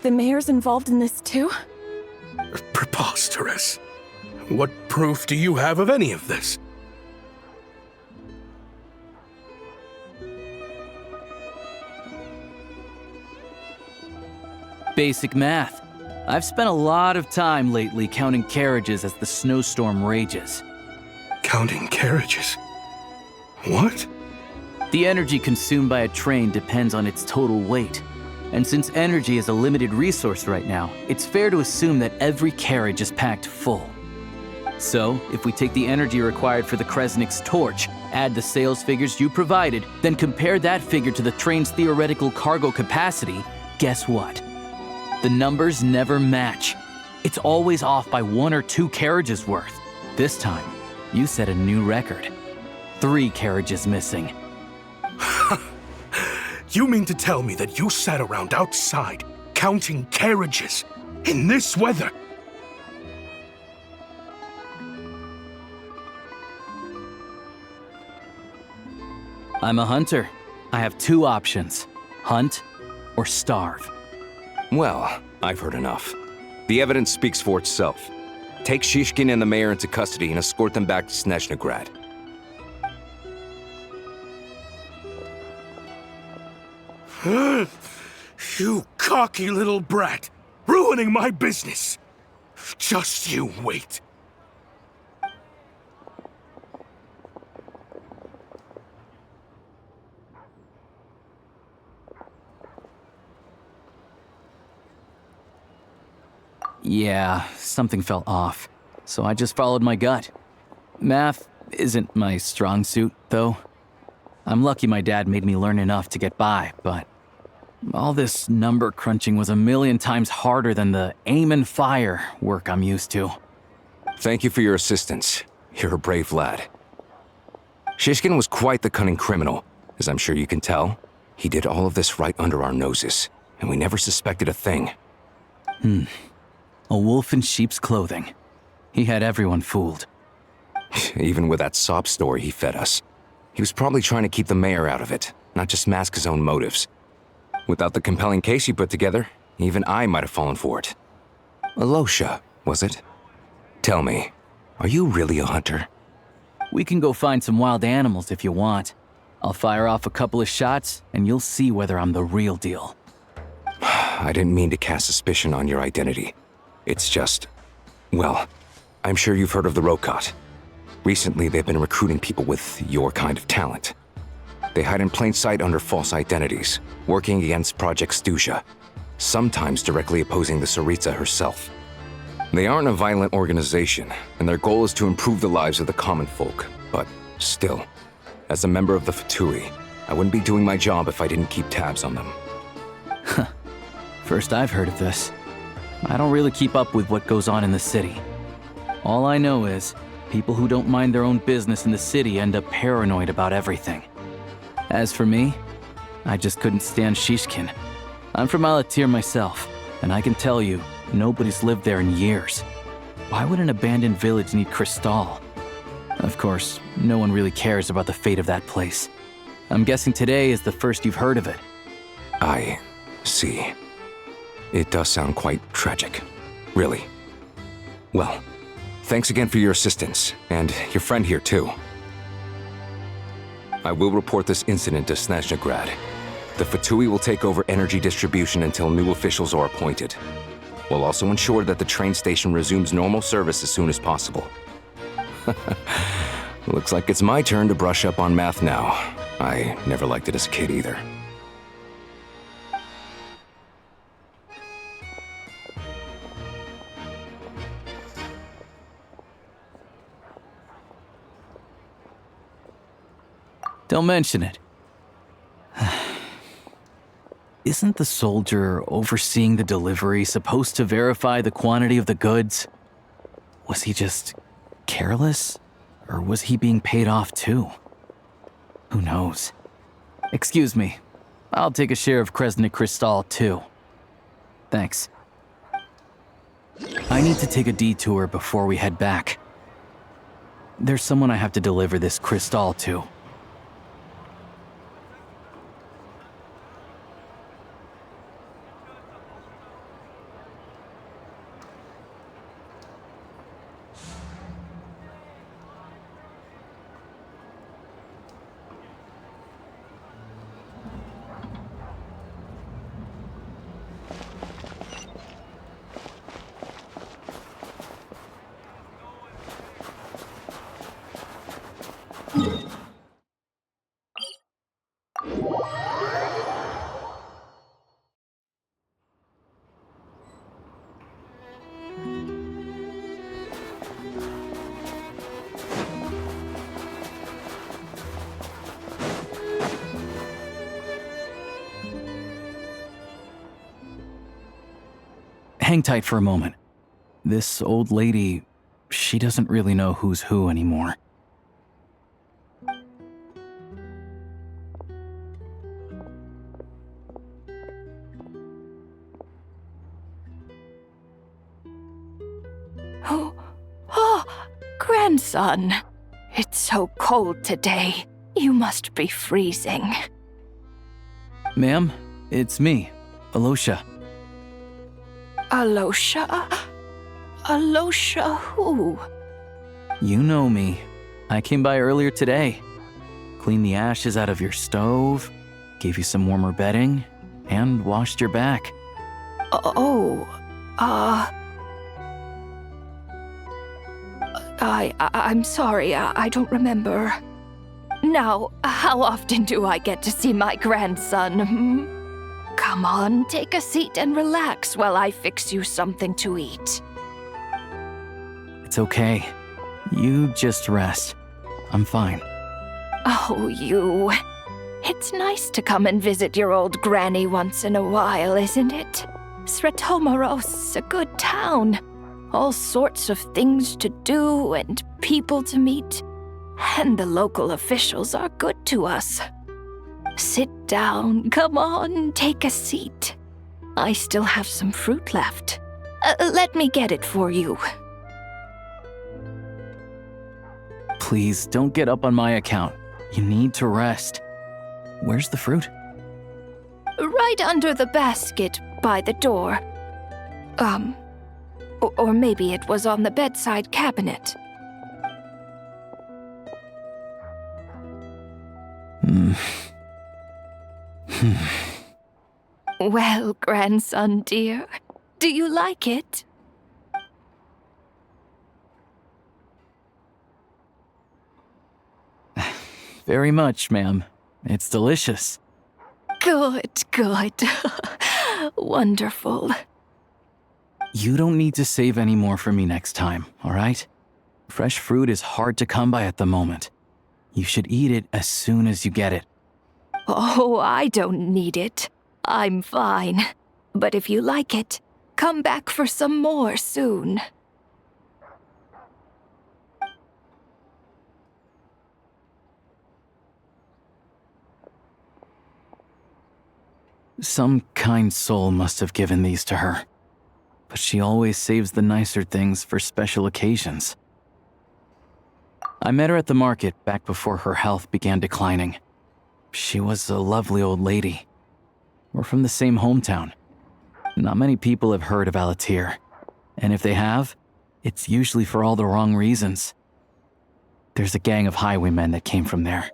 the mayor's involved in this too? Preposterous. What proof do you have of any of this? Basic math. I've spent a lot of time lately counting carriages as the snowstorm rages. Counting carriages? What? The energy consumed by a train depends on its total weight. And since energy is a limited resource right now, it's fair to assume that every carriage is packed full. So, if we take the energy required for the Kresnik's torch, add the sales figures you provided, then compare that figure to the train's theoretical cargo capacity, guess what? The numbers never match. It's always off by 1 or 2 carriages worth. This time, you set a new record. 3 carriages missing. You mean to tell me that you sat around outside, counting carriages, in this weather? I'm a hunter. I have 2 options: hunt or starve. Well, I've heard enough. The evidence speaks for itself. Take Shishkin and the mayor into custody and escort them back to Snezhnograd. You cocky little brat! Ruining my business! Just you wait. Yeah, something felt off, so I just followed my gut. Math isn't my strong suit, though. I'm lucky my dad made me learn enough to get by, but all this number crunching was a million times harder than the aim and fire work I'm used to. Thank you for your assistance. You're a brave lad. Shishkin was quite the cunning criminal, as I'm sure you can tell. He did all of this right under our noses, and we never suspected a thing. A wolf in sheep's clothing. He had everyone fooled. Even with that sob story he fed us. He was probably trying to keep the mayor out of it, not just mask his own motives. Without the compelling case he put together, even I might have fallen for it. Alosha, was it? Tell me, are you really a hunter? We can go find some wild animals if you want. I'll fire off a couple of shots, and you'll see whether I'm the real deal. I didn't mean to cast suspicion on your identity. It's just... well, I'm sure you've heard of the Rokot. Recently, they've been recruiting people with your kind of talent. They hide in plain sight under false identities, working against Project Stusha, sometimes directly opposing the Tsaritsa herself. They aren't a violent organization, and their goal is to improve the lives of the common folk. But still, as a member of the Fatui, I wouldn't be doing my job if I didn't keep tabs on them. First I've heard of this. I don't really keep up with what goes on in the city. All I know is, people who don't mind their own business in the city end up paranoid about everything. As for me, I just couldn't stand Shishkin. I'm from Alatir myself, and I can tell you, nobody's lived there in years. Why would an abandoned village need Crystal? Of course, no one really cares about the fate of that place. I'm guessing today is the first you've heard of it. I see. It does sound quite tragic. Really. Well, thanks again for your assistance, and your friend here too. I will report this incident to Snezhnograd. The Fatui will take over energy distribution until new officials are appointed. We'll also ensure that the train station resumes normal service as soon as possible. Looks like it's my turn to brush up on math now. I never liked it as a kid either. Don't mention it. Isn't the soldier overseeing the delivery supposed to verify the quantity of the goods? Was he just careless? Or was he being paid off too? Who knows? Excuse me. I'll take a share of Kresnik Crystal too. Thanks. I need to take a detour before we head back. There's someone I have to deliver this crystal to. hang tight for a moment. This old lady, she doesn't really know who's who anymore. Oh, grandson. It's so cold today. You must be freezing. Ma'am, it's me, Alosha. Alosha? Alosha who? You know me. I came by earlier today. Cleaned the ashes out of your stove, gave you some warmer bedding, and washed your back. I'm sorry, I don't remember. Now, how often do I get to see my grandson? Come on, take a seat and relax while I fix you something to eat. It's okay. You just rest. I'm fine. Oh, you. It's nice to come and visit your old granny once in a while, isn't it? Sretomaros, a good town. All sorts of things to do and people to meet. And the local officials are good to us. Sit down, come on, take a seat. I still have some fruit left. Let me get it for you. Please, don't get up on my account. You need to rest. Where's the fruit? Right under the basket by the door. Or maybe it was on the bedside cabinet. Well, grandson dear, do you like it? Very much, ma'am. It's delicious. Good, good. Wonderful. You don't need to save any more for me next time, all right? Fresh fruit is hard to come by at the moment. You should eat it as soon as you get it. Oh, I don't need it. I'm fine. But if you like it, come back for some more soon. Some kind soul must have given these to her. But she always saves the nicer things for special occasions. I met her at the market back before her health began declining. She was a lovely old lady. We're from the same hometown. Not many people have heard of Aether, and if they have, it's usually for all the wrong reasons. There's a gang of highwaymen that came from there.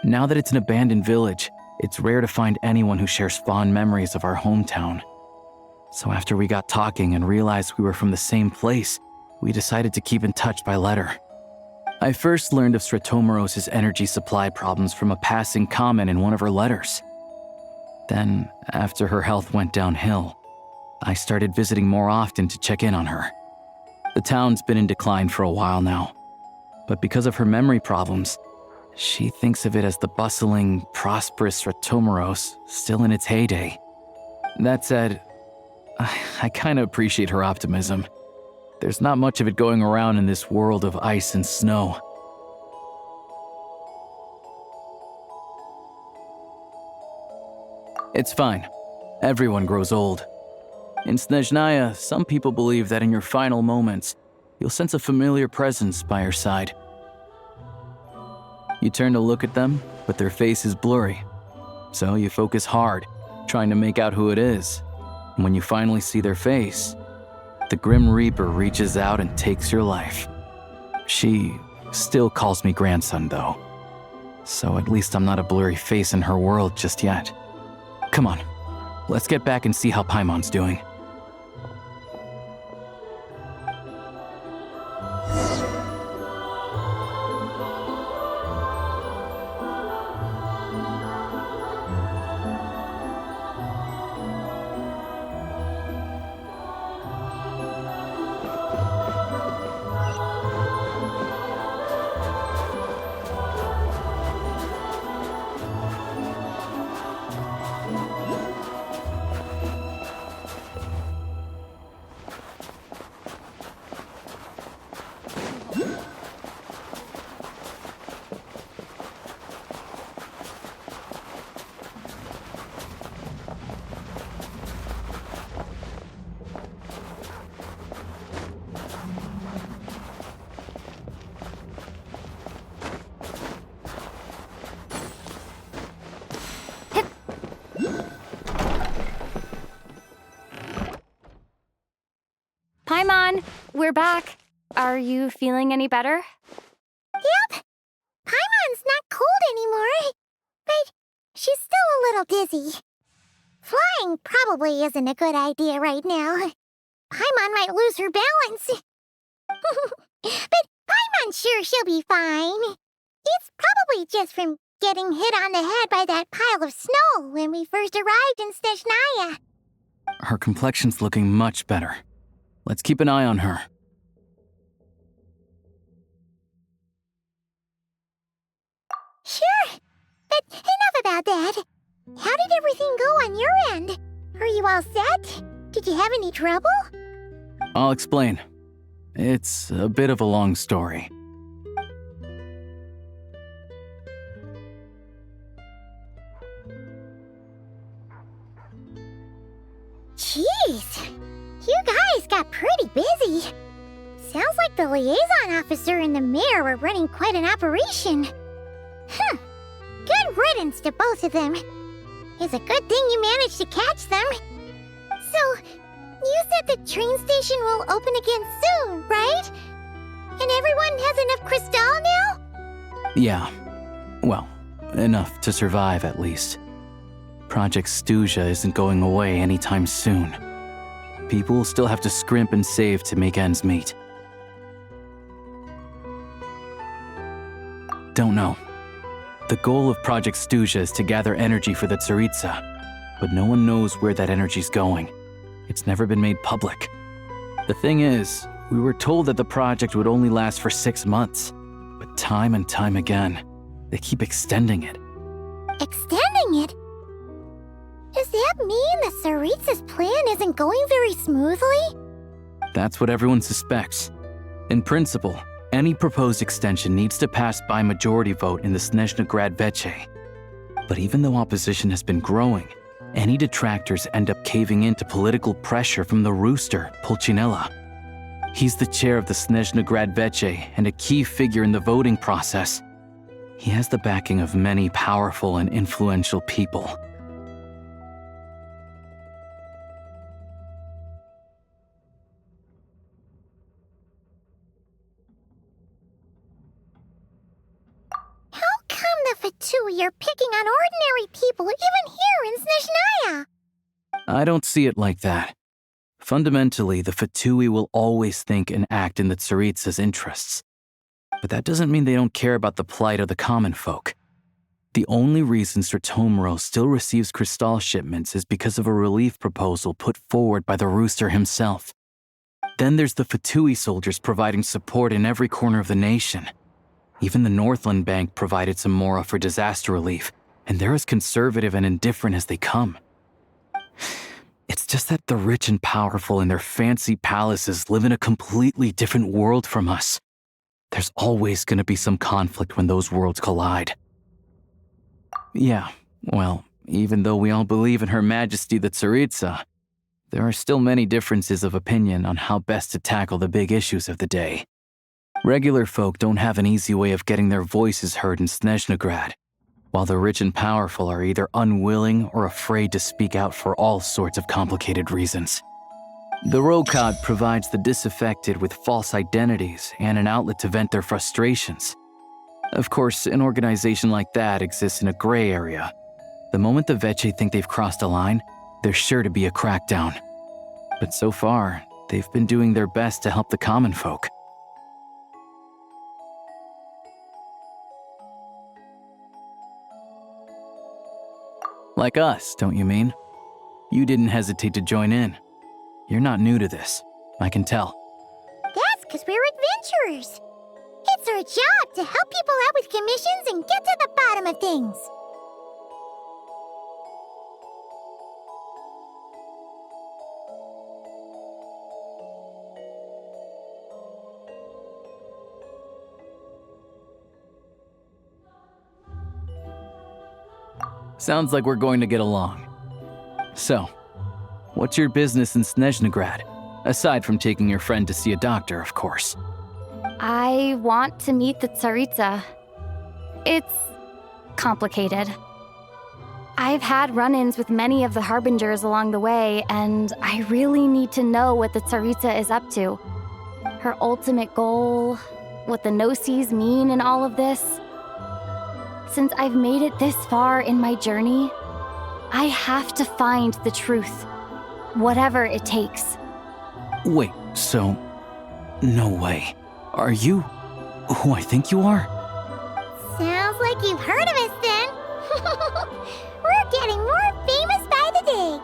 Now that it's an abandoned village, it's rare to find anyone who shares fond memories of our hometown. So after we got talking and realized we were from the same place, we decided to keep in touch by letter. I first learned of Sretomaros' energy supply problems from a passing comment in one of her letters. Then, after her health went downhill, I started visiting more often to check in on her. The town's been in decline for a while now, but because of her memory problems, she thinks of it as the bustling, prosperous Sretomaros still in its heyday. That said, I kinda appreciate her optimism. There's not much of it going around in this world of ice and snow. It's fine. Everyone grows old. In Snezhnaya, some people believe that in your final moments, you'll sense a familiar presence by your side. You turn to look at them, but their face is blurry. So you focus hard, trying to make out who it is. And when you finally see their face, the Grim Reaper reaches out and takes your life. She still calls me grandson, though. So at least I'm not a blurry face in her world just yet. Come on, let's get back and see how Paimon's doing. Paimon! We're back. Are you feeling any better? Yep. Paimon's not cold anymore, but she's still a little dizzy. Flying probably isn't a good idea right now. Paimon might lose her balance. But Paimon's sure she'll be fine. It's probably just from getting hit on the head by that pile of snow when we first arrived in Snezhnaya. Her complexion's looking much better. Let's keep an eye on her. Sure, but enough about that. How did everything go on your end? Are you all set? Did you have any trouble? I'll explain. It's a bit of a long story. Jeez, you guys got pretty busy. Sounds like the liaison officer and the mayor were running quite an operation. Huh. Good riddance to both of them. It's a good thing you managed to catch them. So, you said the train station will open again soon, right? And everyone has enough crystal now? Yeah. Well, enough to survive at least. Project Stuja isn't going away anytime soon. People will still have to scrimp and save to make ends meet. Don't know. The goal of Project Stuja is to gather energy for the Tsaritsa, but no one knows where that energy's going. It's never been made public. The thing is, we were told that the project would only last for 6 months, but time and time again, they keep extending it. Extending it? Does that mean the Tsaritsa's plan isn't going very smoothly? That's what everyone suspects. In principle, any proposed extension needs to pass by majority vote in the Snezhnegrad Veche. But even though opposition has been growing, any detractors end up caving into political pressure from the rooster, Pulcinella. He's the chair of the Snezhnegrad Veche and a key figure in the voting process. He has the backing of many powerful and influential people. Fatui are picking on ordinary people even here in Snezhnaya. I don't see it like that. Fundamentally, the Fatui will always think and act in the Tsaritsa's interests. But that doesn't mean they don't care about the plight of the common folk. The only reason Stratomiro still receives crystal shipments is because of a relief proposal put forward by the rooster himself. Then there's the Fatui soldiers providing support in every corner of the nation. Even the Northland Bank provided some mora for disaster relief, and they're as conservative and indifferent as they come. It's just that the rich and powerful in their fancy palaces live in a completely different world from us. There's always going to be some conflict when those worlds collide. Yeah, well, even though we all believe in Her Majesty the Tsaritsa, there are still many differences of opinion on how best to tackle the big issues of the day. Regular folk don't have an easy way of getting their voices heard in Snezhnegrad, while the rich and powerful are either unwilling or afraid to speak out for all sorts of complicated reasons. The Rokad provides the disaffected with false identities and an outlet to vent their frustrations. Of course, an organization like that exists in a gray area. The moment the Veche think they've crossed a line, there's sure to be a crackdown. But so far, they've been doing their best to help the common folk. Like us, don't you mean? You didn't hesitate to join in. You're not new to this, I can tell. That's because we're adventurers. It's our job to help people out with commissions and get to the bottom of things. Sounds like we're going to get along. So, what's your business in Snezhnegrad? Aside from taking your friend to see a doctor, of course. I want to meet the Tsaritsa. It's complicated. I've had run-ins with many of the Harbingers along the way, and I really need to know what the Tsaritsa is up to. Her ultimate goal, what the Gnosis mean in all of this. Since I've made it this far in my journey, I have to find the truth, whatever it takes. Wait, so... No way. Are you who I think you are? Sounds like you've heard of us then. We're getting more famous by the day.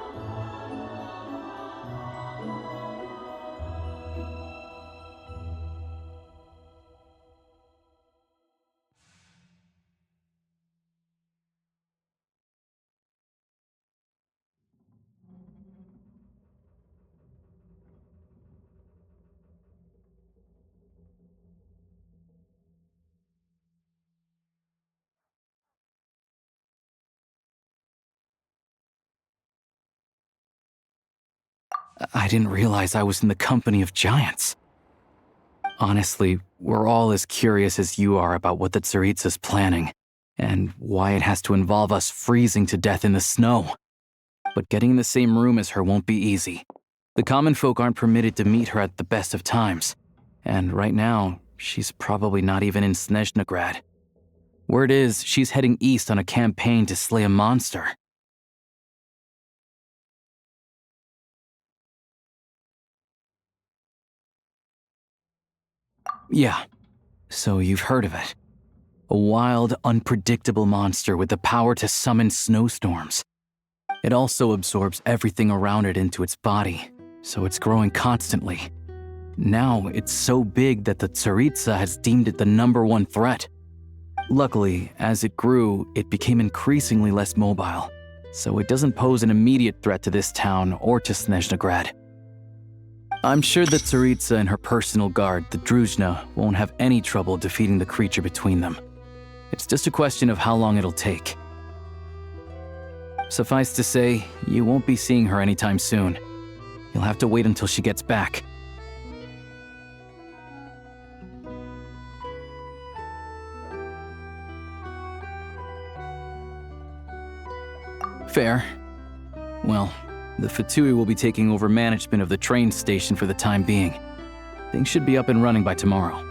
I didn't realize I was in the company of giants. Honestly, we're all as curious as you are about what the Tsaritsa's planning, and why it has to involve us freezing to death in the snow. But getting in the same room as her won't be easy. The common folk aren't permitted to meet her at the best of times, and right now, she's probably not even in Snezhnegrad. Word is, she's heading east on a campaign to slay a monster. Yeah, so you've heard of it. A wild, unpredictable monster with the power to summon snowstorms. It also absorbs everything around it into its body, so it's growing constantly. Now, it's so big that the Tsaritsa has deemed it the #1 threat. Luckily, as it grew, it became increasingly less mobile, so it doesn't pose an immediate threat to this town or to Snezhnegrad. I'm sure that Tsaritsa and her personal guard, the Druzhna, won't have any trouble defeating the creature between them. It's just a question of how long it'll take. Suffice to say, you won't be seeing her anytime soon. You'll have to wait until she gets back. Fair. Well, the Fatui will be taking over management of the train station for the time being. Things should be up and running by tomorrow.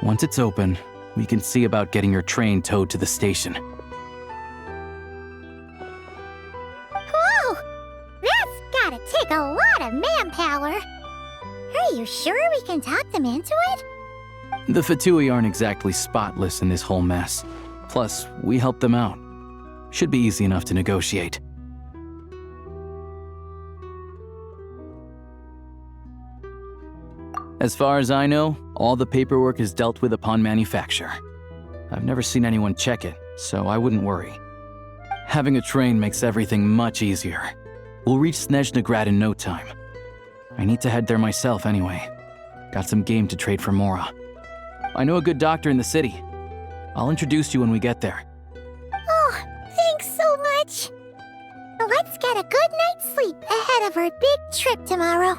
Once it's open, we can see about getting your train towed to the station. Whoa! That's gotta take a lot of manpower. Are you sure we can talk them into it? The Fatui aren't exactly spotless in this whole mess. Plus, we helped them out. Should be easy enough to negotiate. As far as I know, all the paperwork is dealt with upon manufacture. I've never seen anyone check it, so I wouldn't worry. Having a train makes everything much easier. We'll reach Snezhnegrad in no time. I need to head there myself anyway. Got some game to trade for Mora. I know a good doctor in the city. I'll introduce you when we get there. Oh, thanks so much. Let's get a good night's sleep ahead of our big trip tomorrow.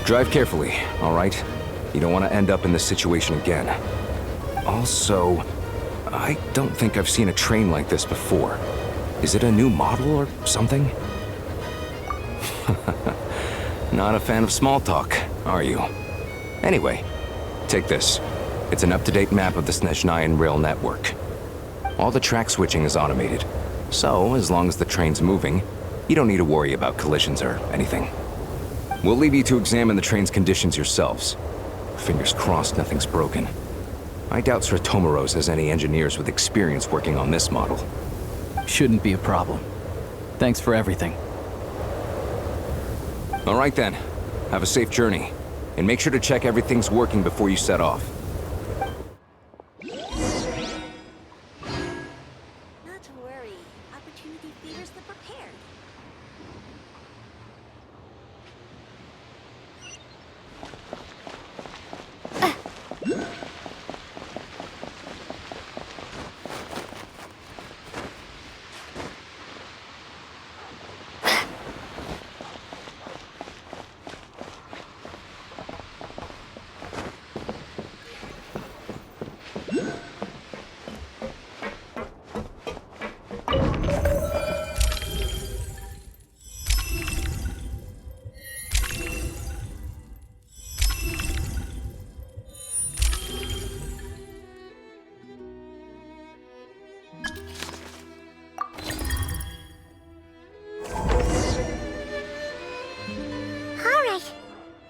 Drive carefully, all right? You don't want to end up in this situation again. Also, I don't think I've seen a train like this before. Is it a new model or something? Not a fan of small talk, are you? Anyway, take this. It's an up-to-date map of the Snezhnayan rail network. All the track switching is automated, so as long as the train's moving, you don't need to worry about collisions or anything. We'll leave you to examine the train's conditions yourselves. Fingers crossed nothing's broken. I doubt Sratomaros has any engineers with experience working on this model. Shouldn't be a problem. Thanks for everything. All right then. Have a safe journey. And make sure to check everything's working before you set off. Not to worry. Opportunity favors the prepared.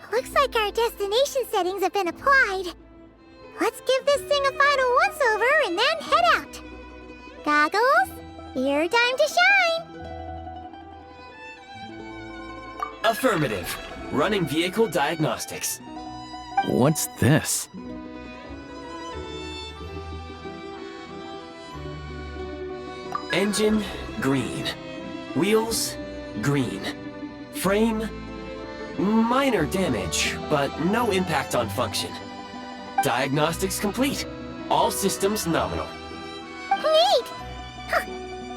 Looks like our destination settings have been applied. Let's give this thing a final once-over and then head out. Goggles, your time to shine! Affirmative. Running vehicle diagnostics. What's this? Engine, green. Wheels, green. Frame, minor damage, but no impact on function. Diagnostics complete. All systems nominal. Neat! Huh.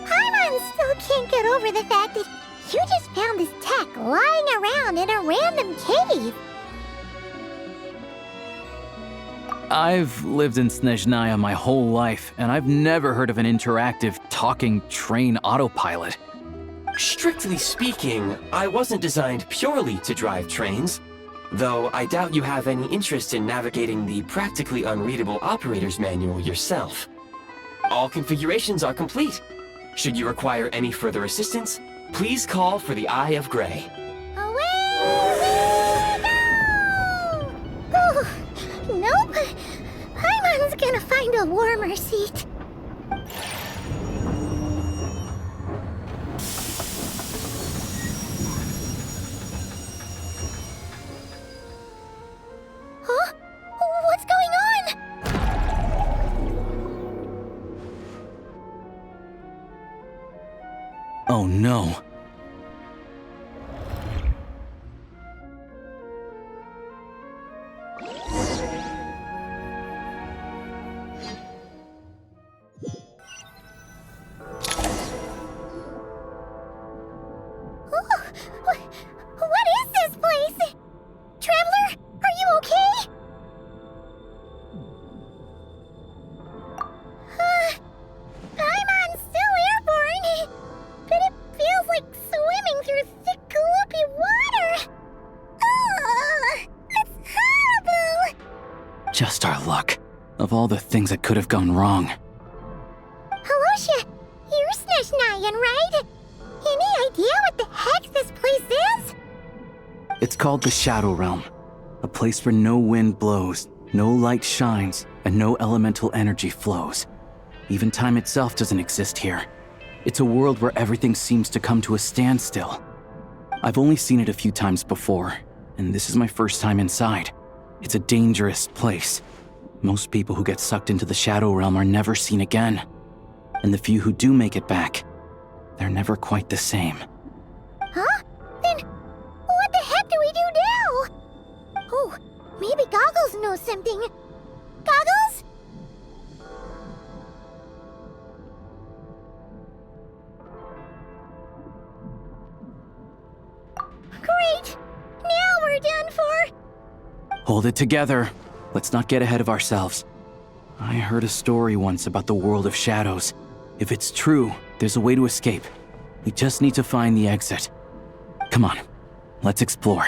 Paimon still can't get over the fact that you just found this tech lying around in a random cave. I've lived in Snezhnaya my whole life, and I've never heard of an interactive, talking train autopilot. Strictly speaking, I wasn't designed purely to drive trains, though I doubt you have any interest in navigating the practically unreadable operator's manual yourself. All configurations are complete. Should you require any further assistance, please call for the Eye of Grey. Away we go! Oh, nope. Paimon's gonna find a warmer seat. Huh? What's going on? Oh no. What is this place? Traveler, are you okay? Paimon's still airborne, but it feels like swimming through thick, gloopy water. Ugh, it's horrible. Just our luck. Of all the things that could have gone wrong. Halosha, you're Snezhnayan, right? Any idea what the heck this place is? It's called the Shadow Realm. A place where no wind blows, no light shines, and no elemental energy flows. Even time itself doesn't exist here. It's a world where everything seems to come to a standstill. I've only seen it a few times before, and this is my first time inside. It's a dangerous place. Most people who get sucked into the Shadow Realm are never seen again. And the few who do make it back, they're never quite the same. Huh? Then what the heck do we do now? Oh, maybe Goggles knows something. Goggles? Great! Now we're done for! Hold it together. Let's not get ahead of ourselves. I heard a story once about the world of shadows. If it's true, there's a way to escape. We just need to find the exit. Come on, let's explore.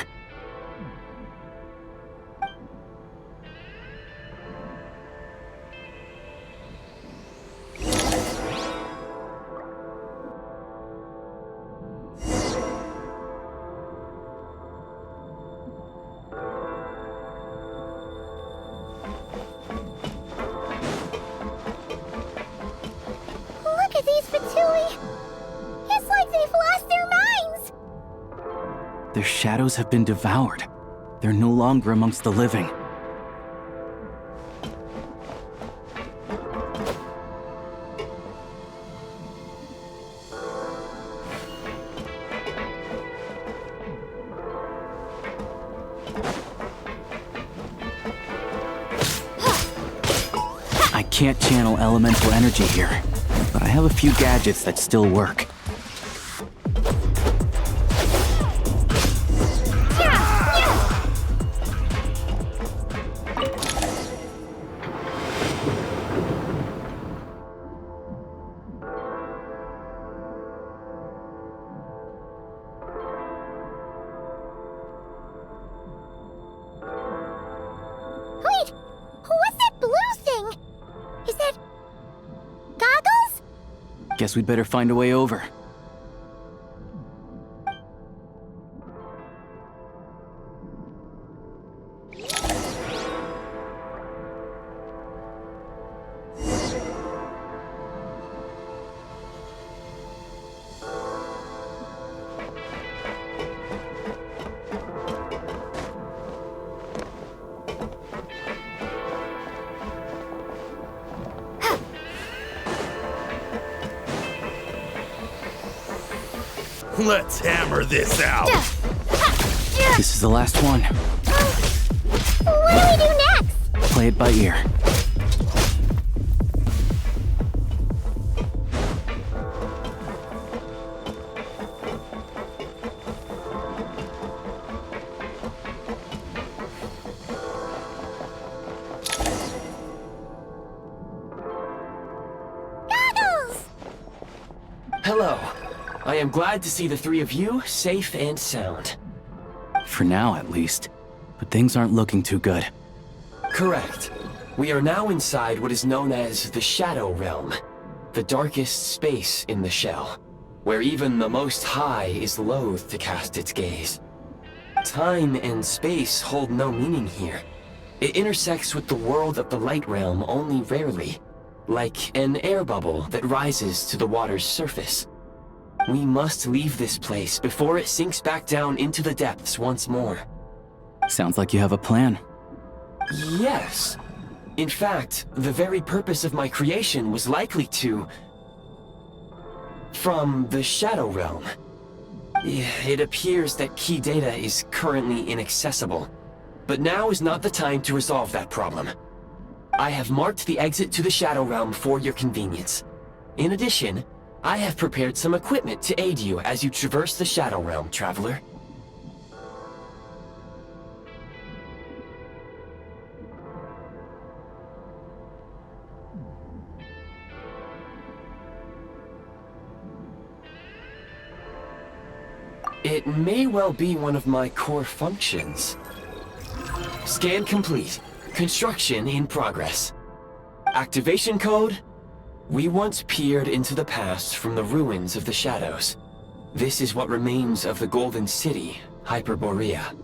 Look at these Fatui! It's like they've lost their minds! Their shadows have been devoured. They're no longer amongst the living. I can't channel elemental energy here, but I have a few gadgets that still work. Wait! What's that blue thing? Is that... goggles? Guess we'd better find a way over. Let's hammer this out. This is the last one. What do we do next? Play it by ear. Goggles! Hello. I am glad to see the three of you safe and sound. For now, at least. But things aren't looking too good. Correct. We are now inside what is known as the Shadow Realm, the darkest space in the shell, where even the Most High is loath to cast its gaze. Time and space hold no meaning here. It intersects with the world of the Light Realm only rarely, like an air bubble that rises to the water's surface. We must leave this place before it sinks back down into the depths once more. Sounds like you have a plan. Yes. In fact, the very purpose of my creation was likely to... from the Shadow Realm. It appears that key data is currently inaccessible, but now is not the time to resolve that problem. I have marked the exit to the Shadow Realm for your convenience. In addition, I have prepared some equipment to aid you as you traverse the Shadow Realm, traveler. It may well be one of my core functions. Scan complete. Construction in progress. Activation code? We once peered into the past from the ruins of the shadows. This is what remains of the Golden City, Hyperborea.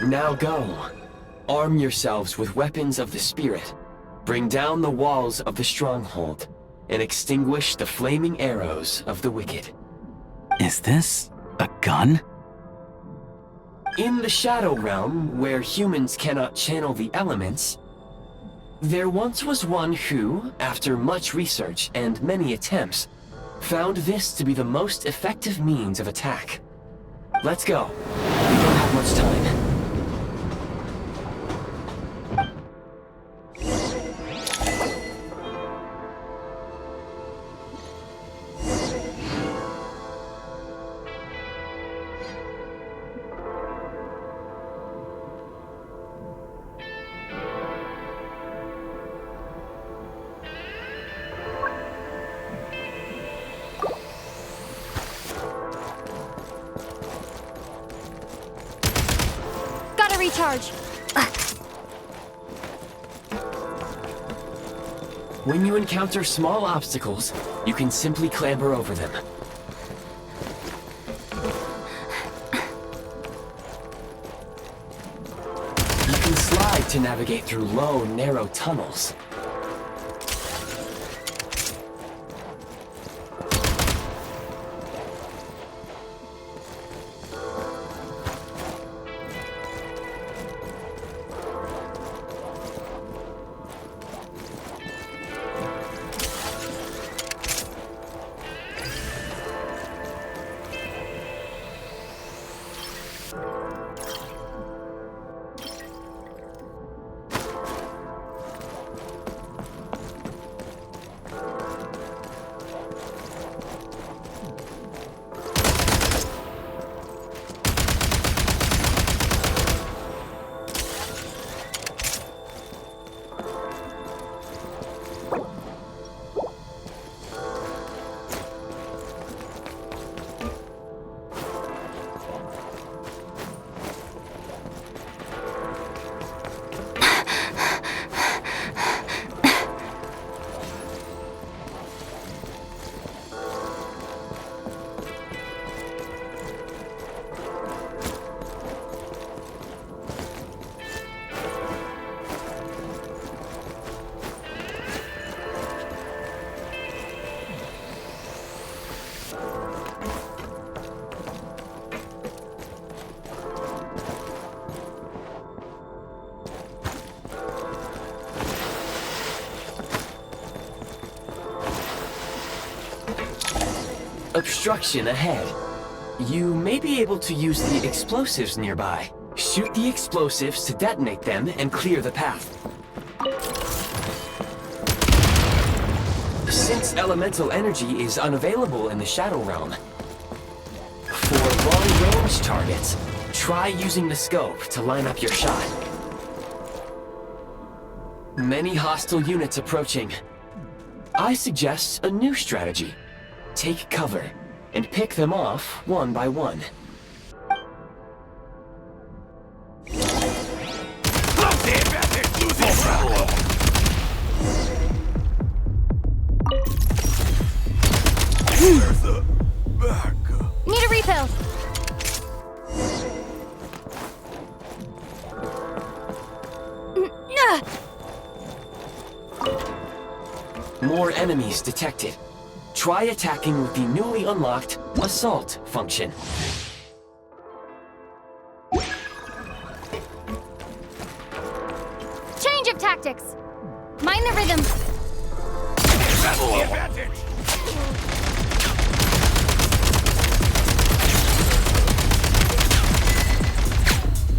Now go. Arm yourselves with weapons of the spirit. Bring down the walls of the stronghold, and extinguish the flaming arrows of the wicked. Is this a gun? In the Shadow Realm, where humans cannot channel the elements, there once was one who, after much research and many attempts, found this to be the most effective means of attack. Let's go. We don't have much time. Gotta recharge. When you encounter small obstacles, you can simply clamber over them. You can slide to navigate through low, narrow tunnels. Obstruction ahead. You may be able to use the explosives nearby. Shoot the explosives to detonate them and clear the path. Since elemental energy is unavailable in the Shadow Realm, for long-range targets, try using the scope to line up your shot. Many hostile units approaching. I suggest a new strategy. Take cover, and pick them off one by one. Need a refill. More enemies detected. Try attacking with the newly unlocked Assault function. Change of tactics. Mind the rhythm.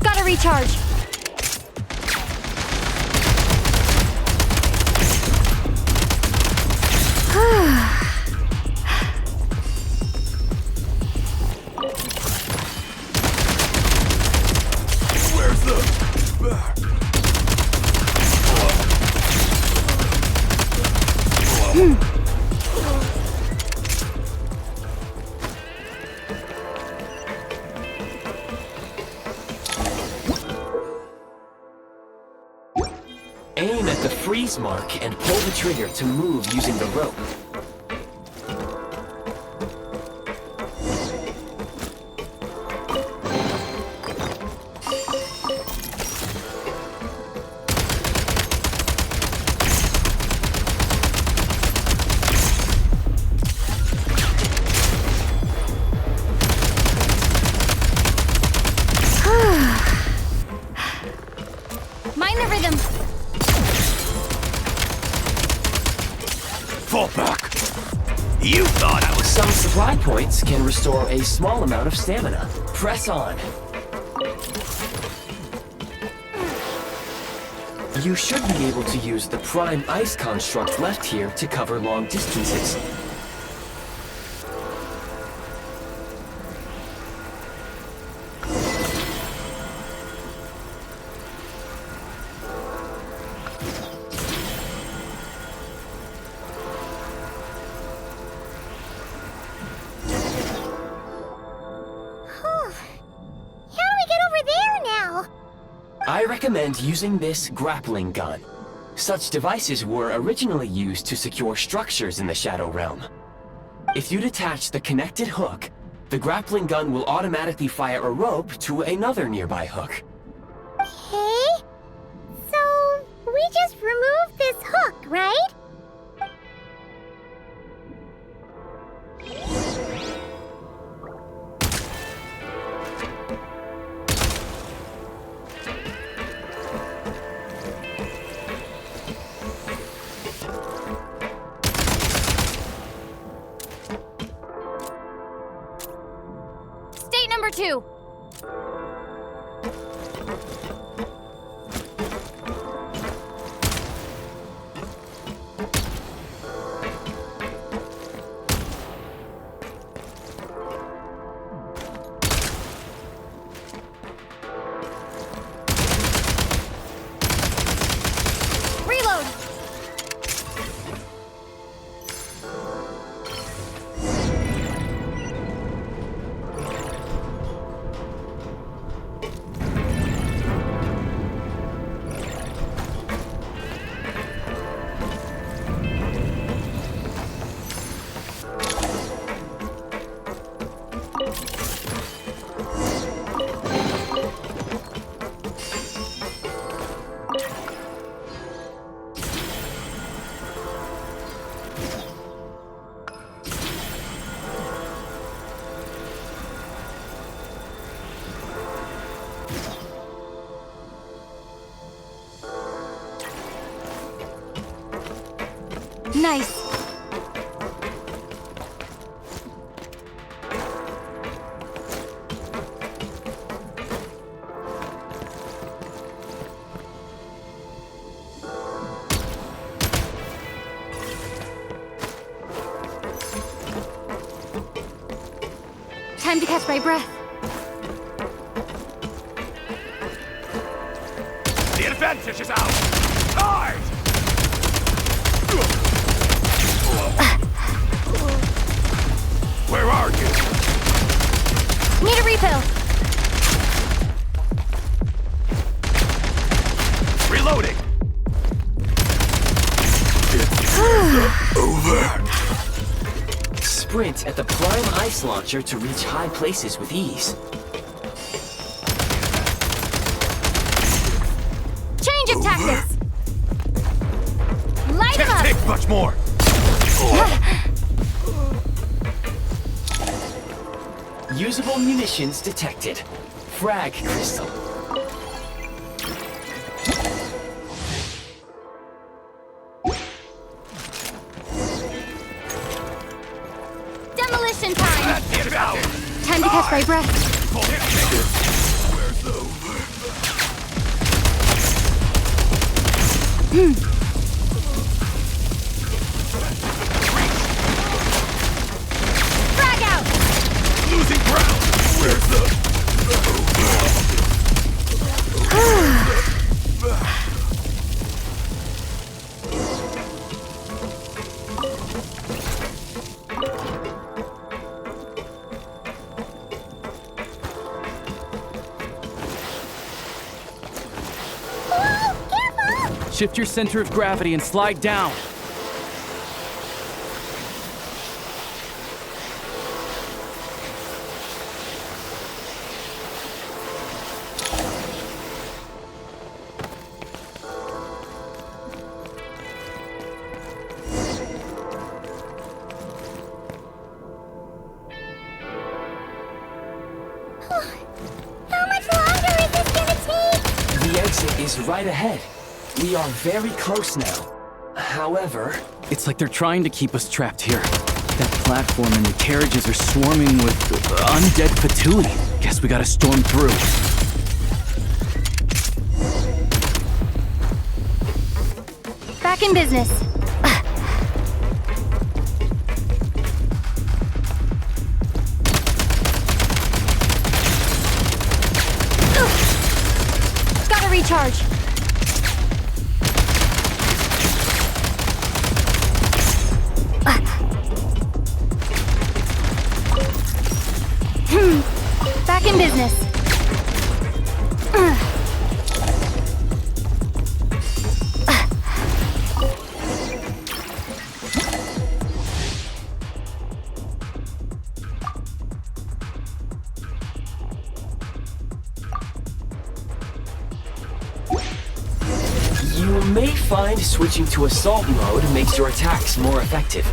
Gotta recharge. Aim at the freeze mark and pull the trigger to move using the rope. Find the rhythm. Fall back. You thought I was... Some supply points can restore a small amount of stamina. Press on. You should be able to use the prime ice construct left here to cover long distances. I recommend using this grappling gun. Such devices were originally used to secure structures in the Shadow Realm. If you detach the connected hook, the grappling gun will automatically fire a rope to another nearby hook. Okay. So, we just remove this hook, right? Number 2. Reload. Nice. Time to catch my breath. The advantage is out. Charge! Where are you? Need a refill. Reloading. Over. Sprint at the prime ice launcher to reach high places with ease. Change of tactics. Light him Can't up. take much more. Usable munitions detected. Frag crystal. Demolition time. Time to catch my breath. Frag out. Losing ground. Where's the... Shift your center of gravity and slide down. How much longer is this gonna take? The exit is right ahead. We are very close now. However... It's like they're trying to keep us trapped here. That platform and the carriages are swarming with undead patooey. Guess we gotta storm through. Back in business. Gotta recharge. Back in business. You may find switching to assault mode makes your attacks more effective.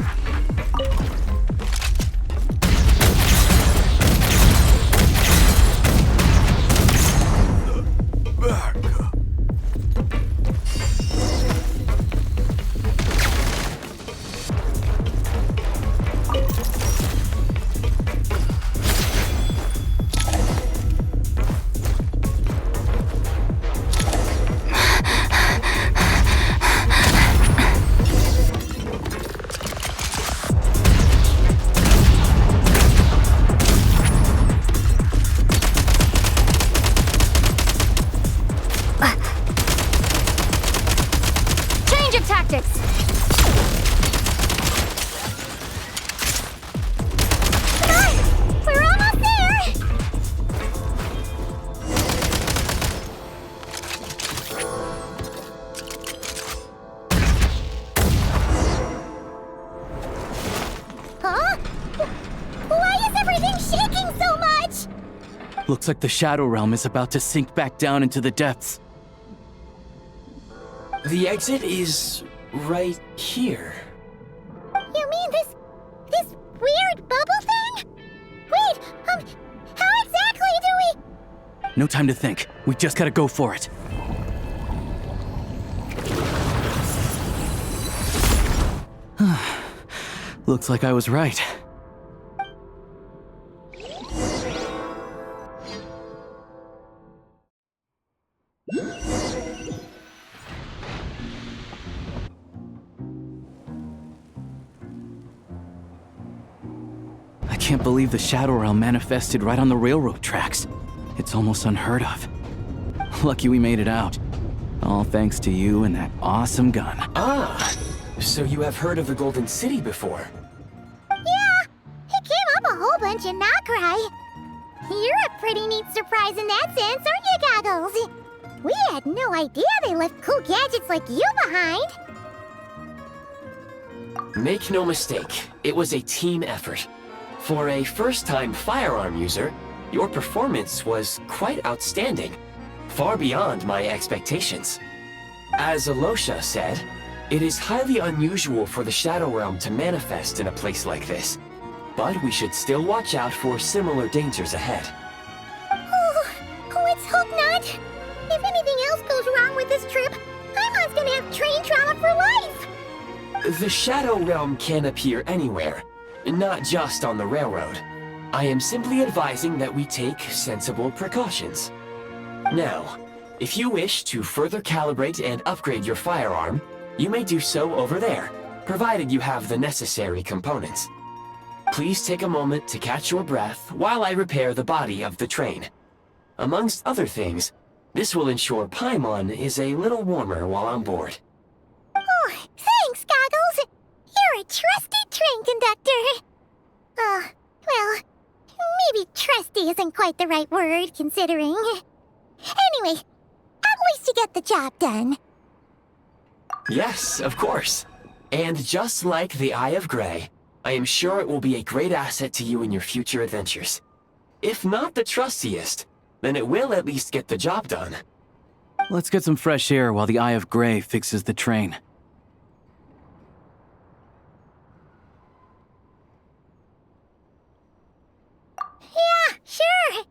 Looks like the Shadow Realm is about to sink back down into the depths. The exit is right here. You mean this weird bubble thing? Wait, how exactly do we... No time to think. We just gotta go for it. Looks like I was right. I can't believe the Shadow Realm manifested right on the railroad tracks. It's almost unheard of. Lucky we made it out. All thanks to you and that awesome gun. Ah, so you have heard of the Golden City before? Yeah, it came up a whole bunch in Nokrai. You're a pretty neat surprise in that sense, aren't you, Goggles? We had no idea they left cool gadgets like you behind. Make no mistake, it was a team effort. For a first-time firearm user, your performance was quite outstanding, far beyond my expectations. As Alosha said, it is highly unusual for the Shadow Realm to manifest in a place like this, but we should still watch out for similar dangers ahead. Oh, let's hope not. If anything else goes wrong with this trip, Paimon's gonna have train trauma for life! The Shadow Realm can appear anywhere, not just on the railroad. I am simply advising that we take sensible precautions. Now, if you wish to further calibrate and upgrade your firearm, you may do so over there, provided you have the necessary components. Please take a moment to catch your breath while I repair the body of the train. Amongst other things, this will ensure Paimon is a little warmer while on board. Oh, thanks, Goggles! You're a trusty train conductor! Well, maybe trusty isn't quite the right word, considering. Anyway, at least you get the job done. Yes, of course. And just like the Eye of Grey, I am sure it will be a great asset to you in your future adventures. If not the trustiest, then it will at least get the job done. Let's get some fresh air while the Eye of Grey fixes the train. Yeah, sure.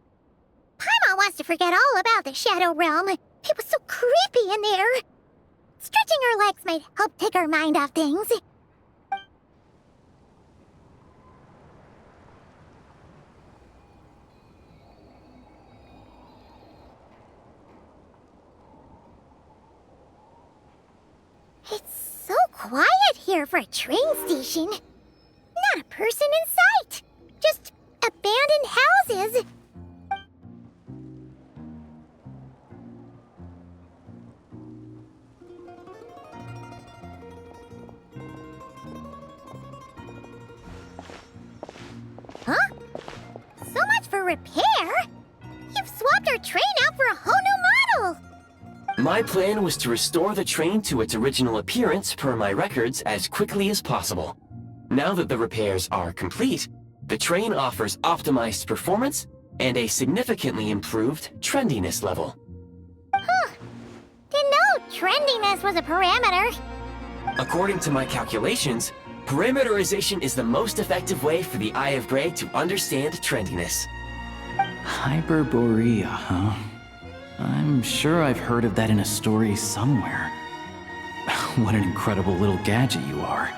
Paimon wants to forget all about the Shadow Realm. It was so creepy in there. Stretching our legs might help take our mind off things. It's so quiet here for a train station. Not a person in sight. Just abandoned houses. Huh? So much for repair? You've swapped our train out for a whole new model! My plan was to restore the train to its original appearance per my records as quickly as possible. Now that the repairs are complete, the train offers optimized performance and a significantly improved trendiness level. Huh. Didn't know trendiness was a parameter. According to my calculations, parameterization is the most effective way for the Eye of Grey to understand trendiness. Hyperborea, huh? I'm sure I've heard of that in a story somewhere. What an incredible little gadget you are.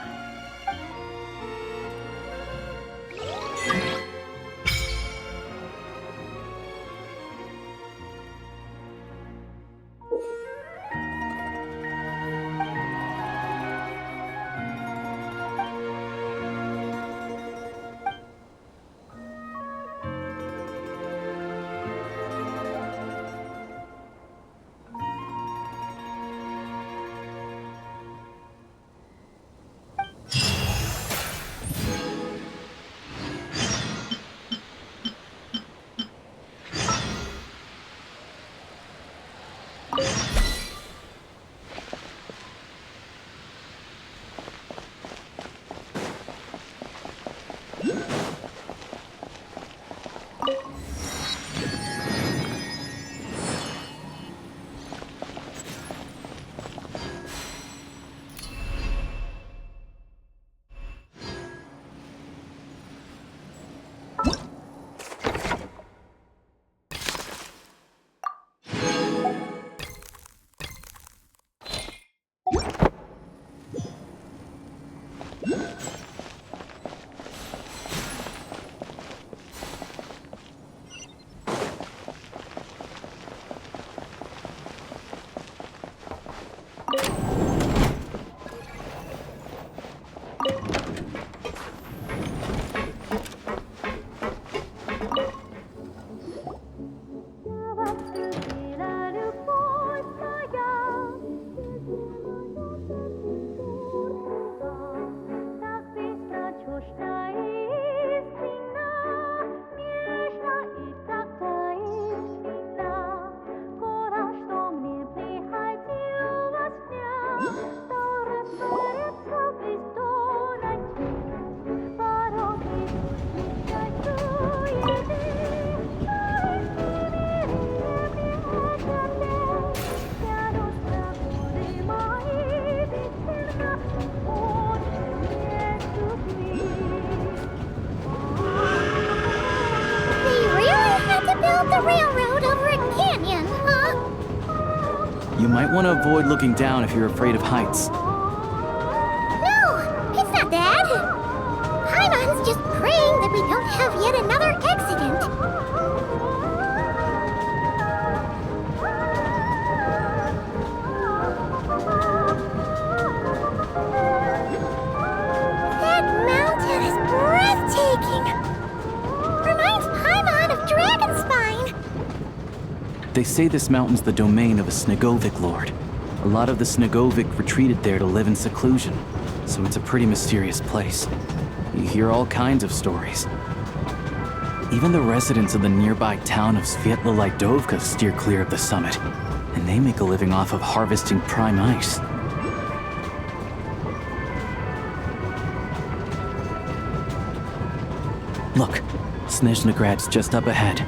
You might want to avoid looking down if you're afraid of heights. No, it's not that. Paimon's just praying that we don't have yet another accident. That mountain is breathtaking. Reminds Paimon of Dragonspine. They say this mountain's the domain of a Snegovic lord. A lot of the Snegovic retreated there to live in seclusion, so it's a pretty mysterious place. You hear all kinds of stories. Even the residents of the nearby town of Svietla Lidovka steer clear of the summit, and they make a living off of harvesting prime ice. Look, Snezhnograd's just up ahead.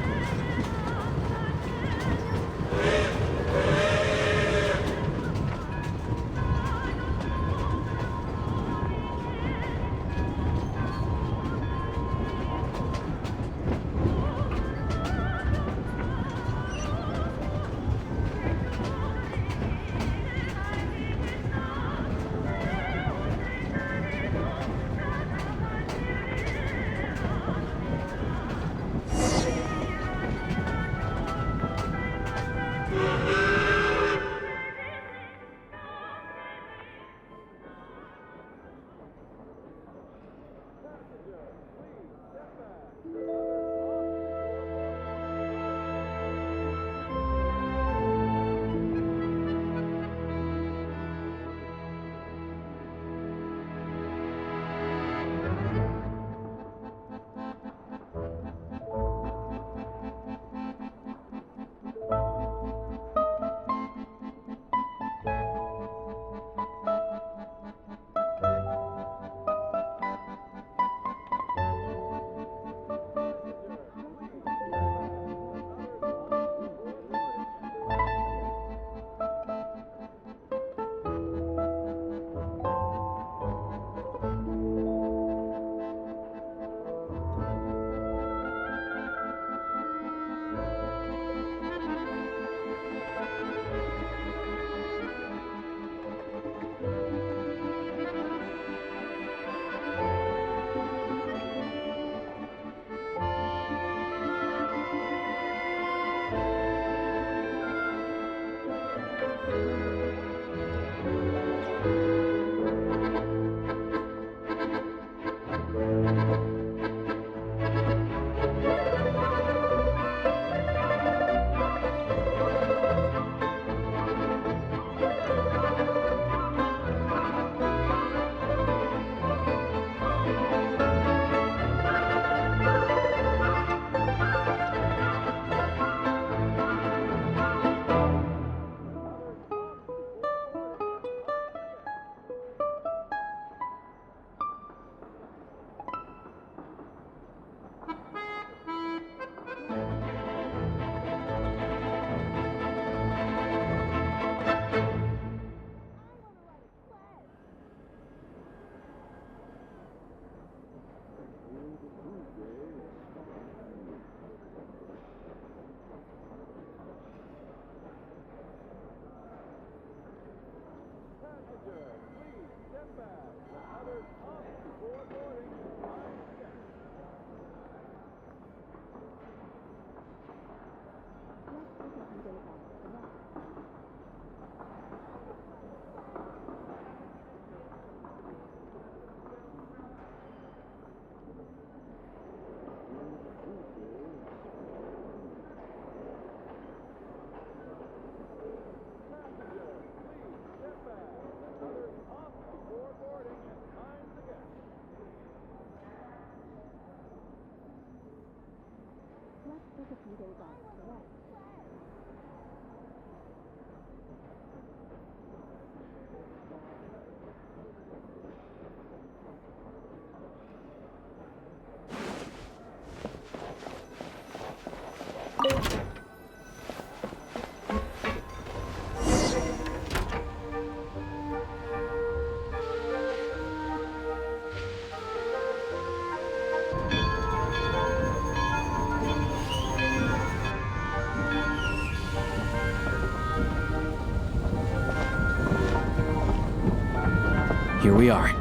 Here we are.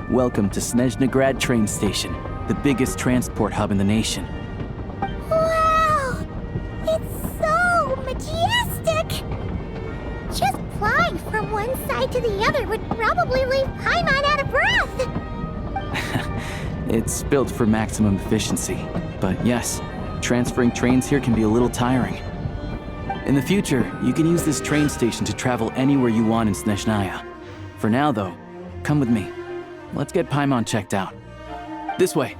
Welcome to Snezhnegrad train station, the biggest transport hub in the nation. Wow! It's so majestic! Just flying from one side to the other would probably leave Paimon out of breath! It's built for maximum efficiency, but yes, transferring trains here can be a little tiring. In the future, you can use this train station to travel anywhere you want in Snezhnaya. For now, though, come with me. Let's get Paimon checked out. This way.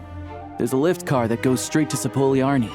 There's a lift car that goes straight to Sapoliarni.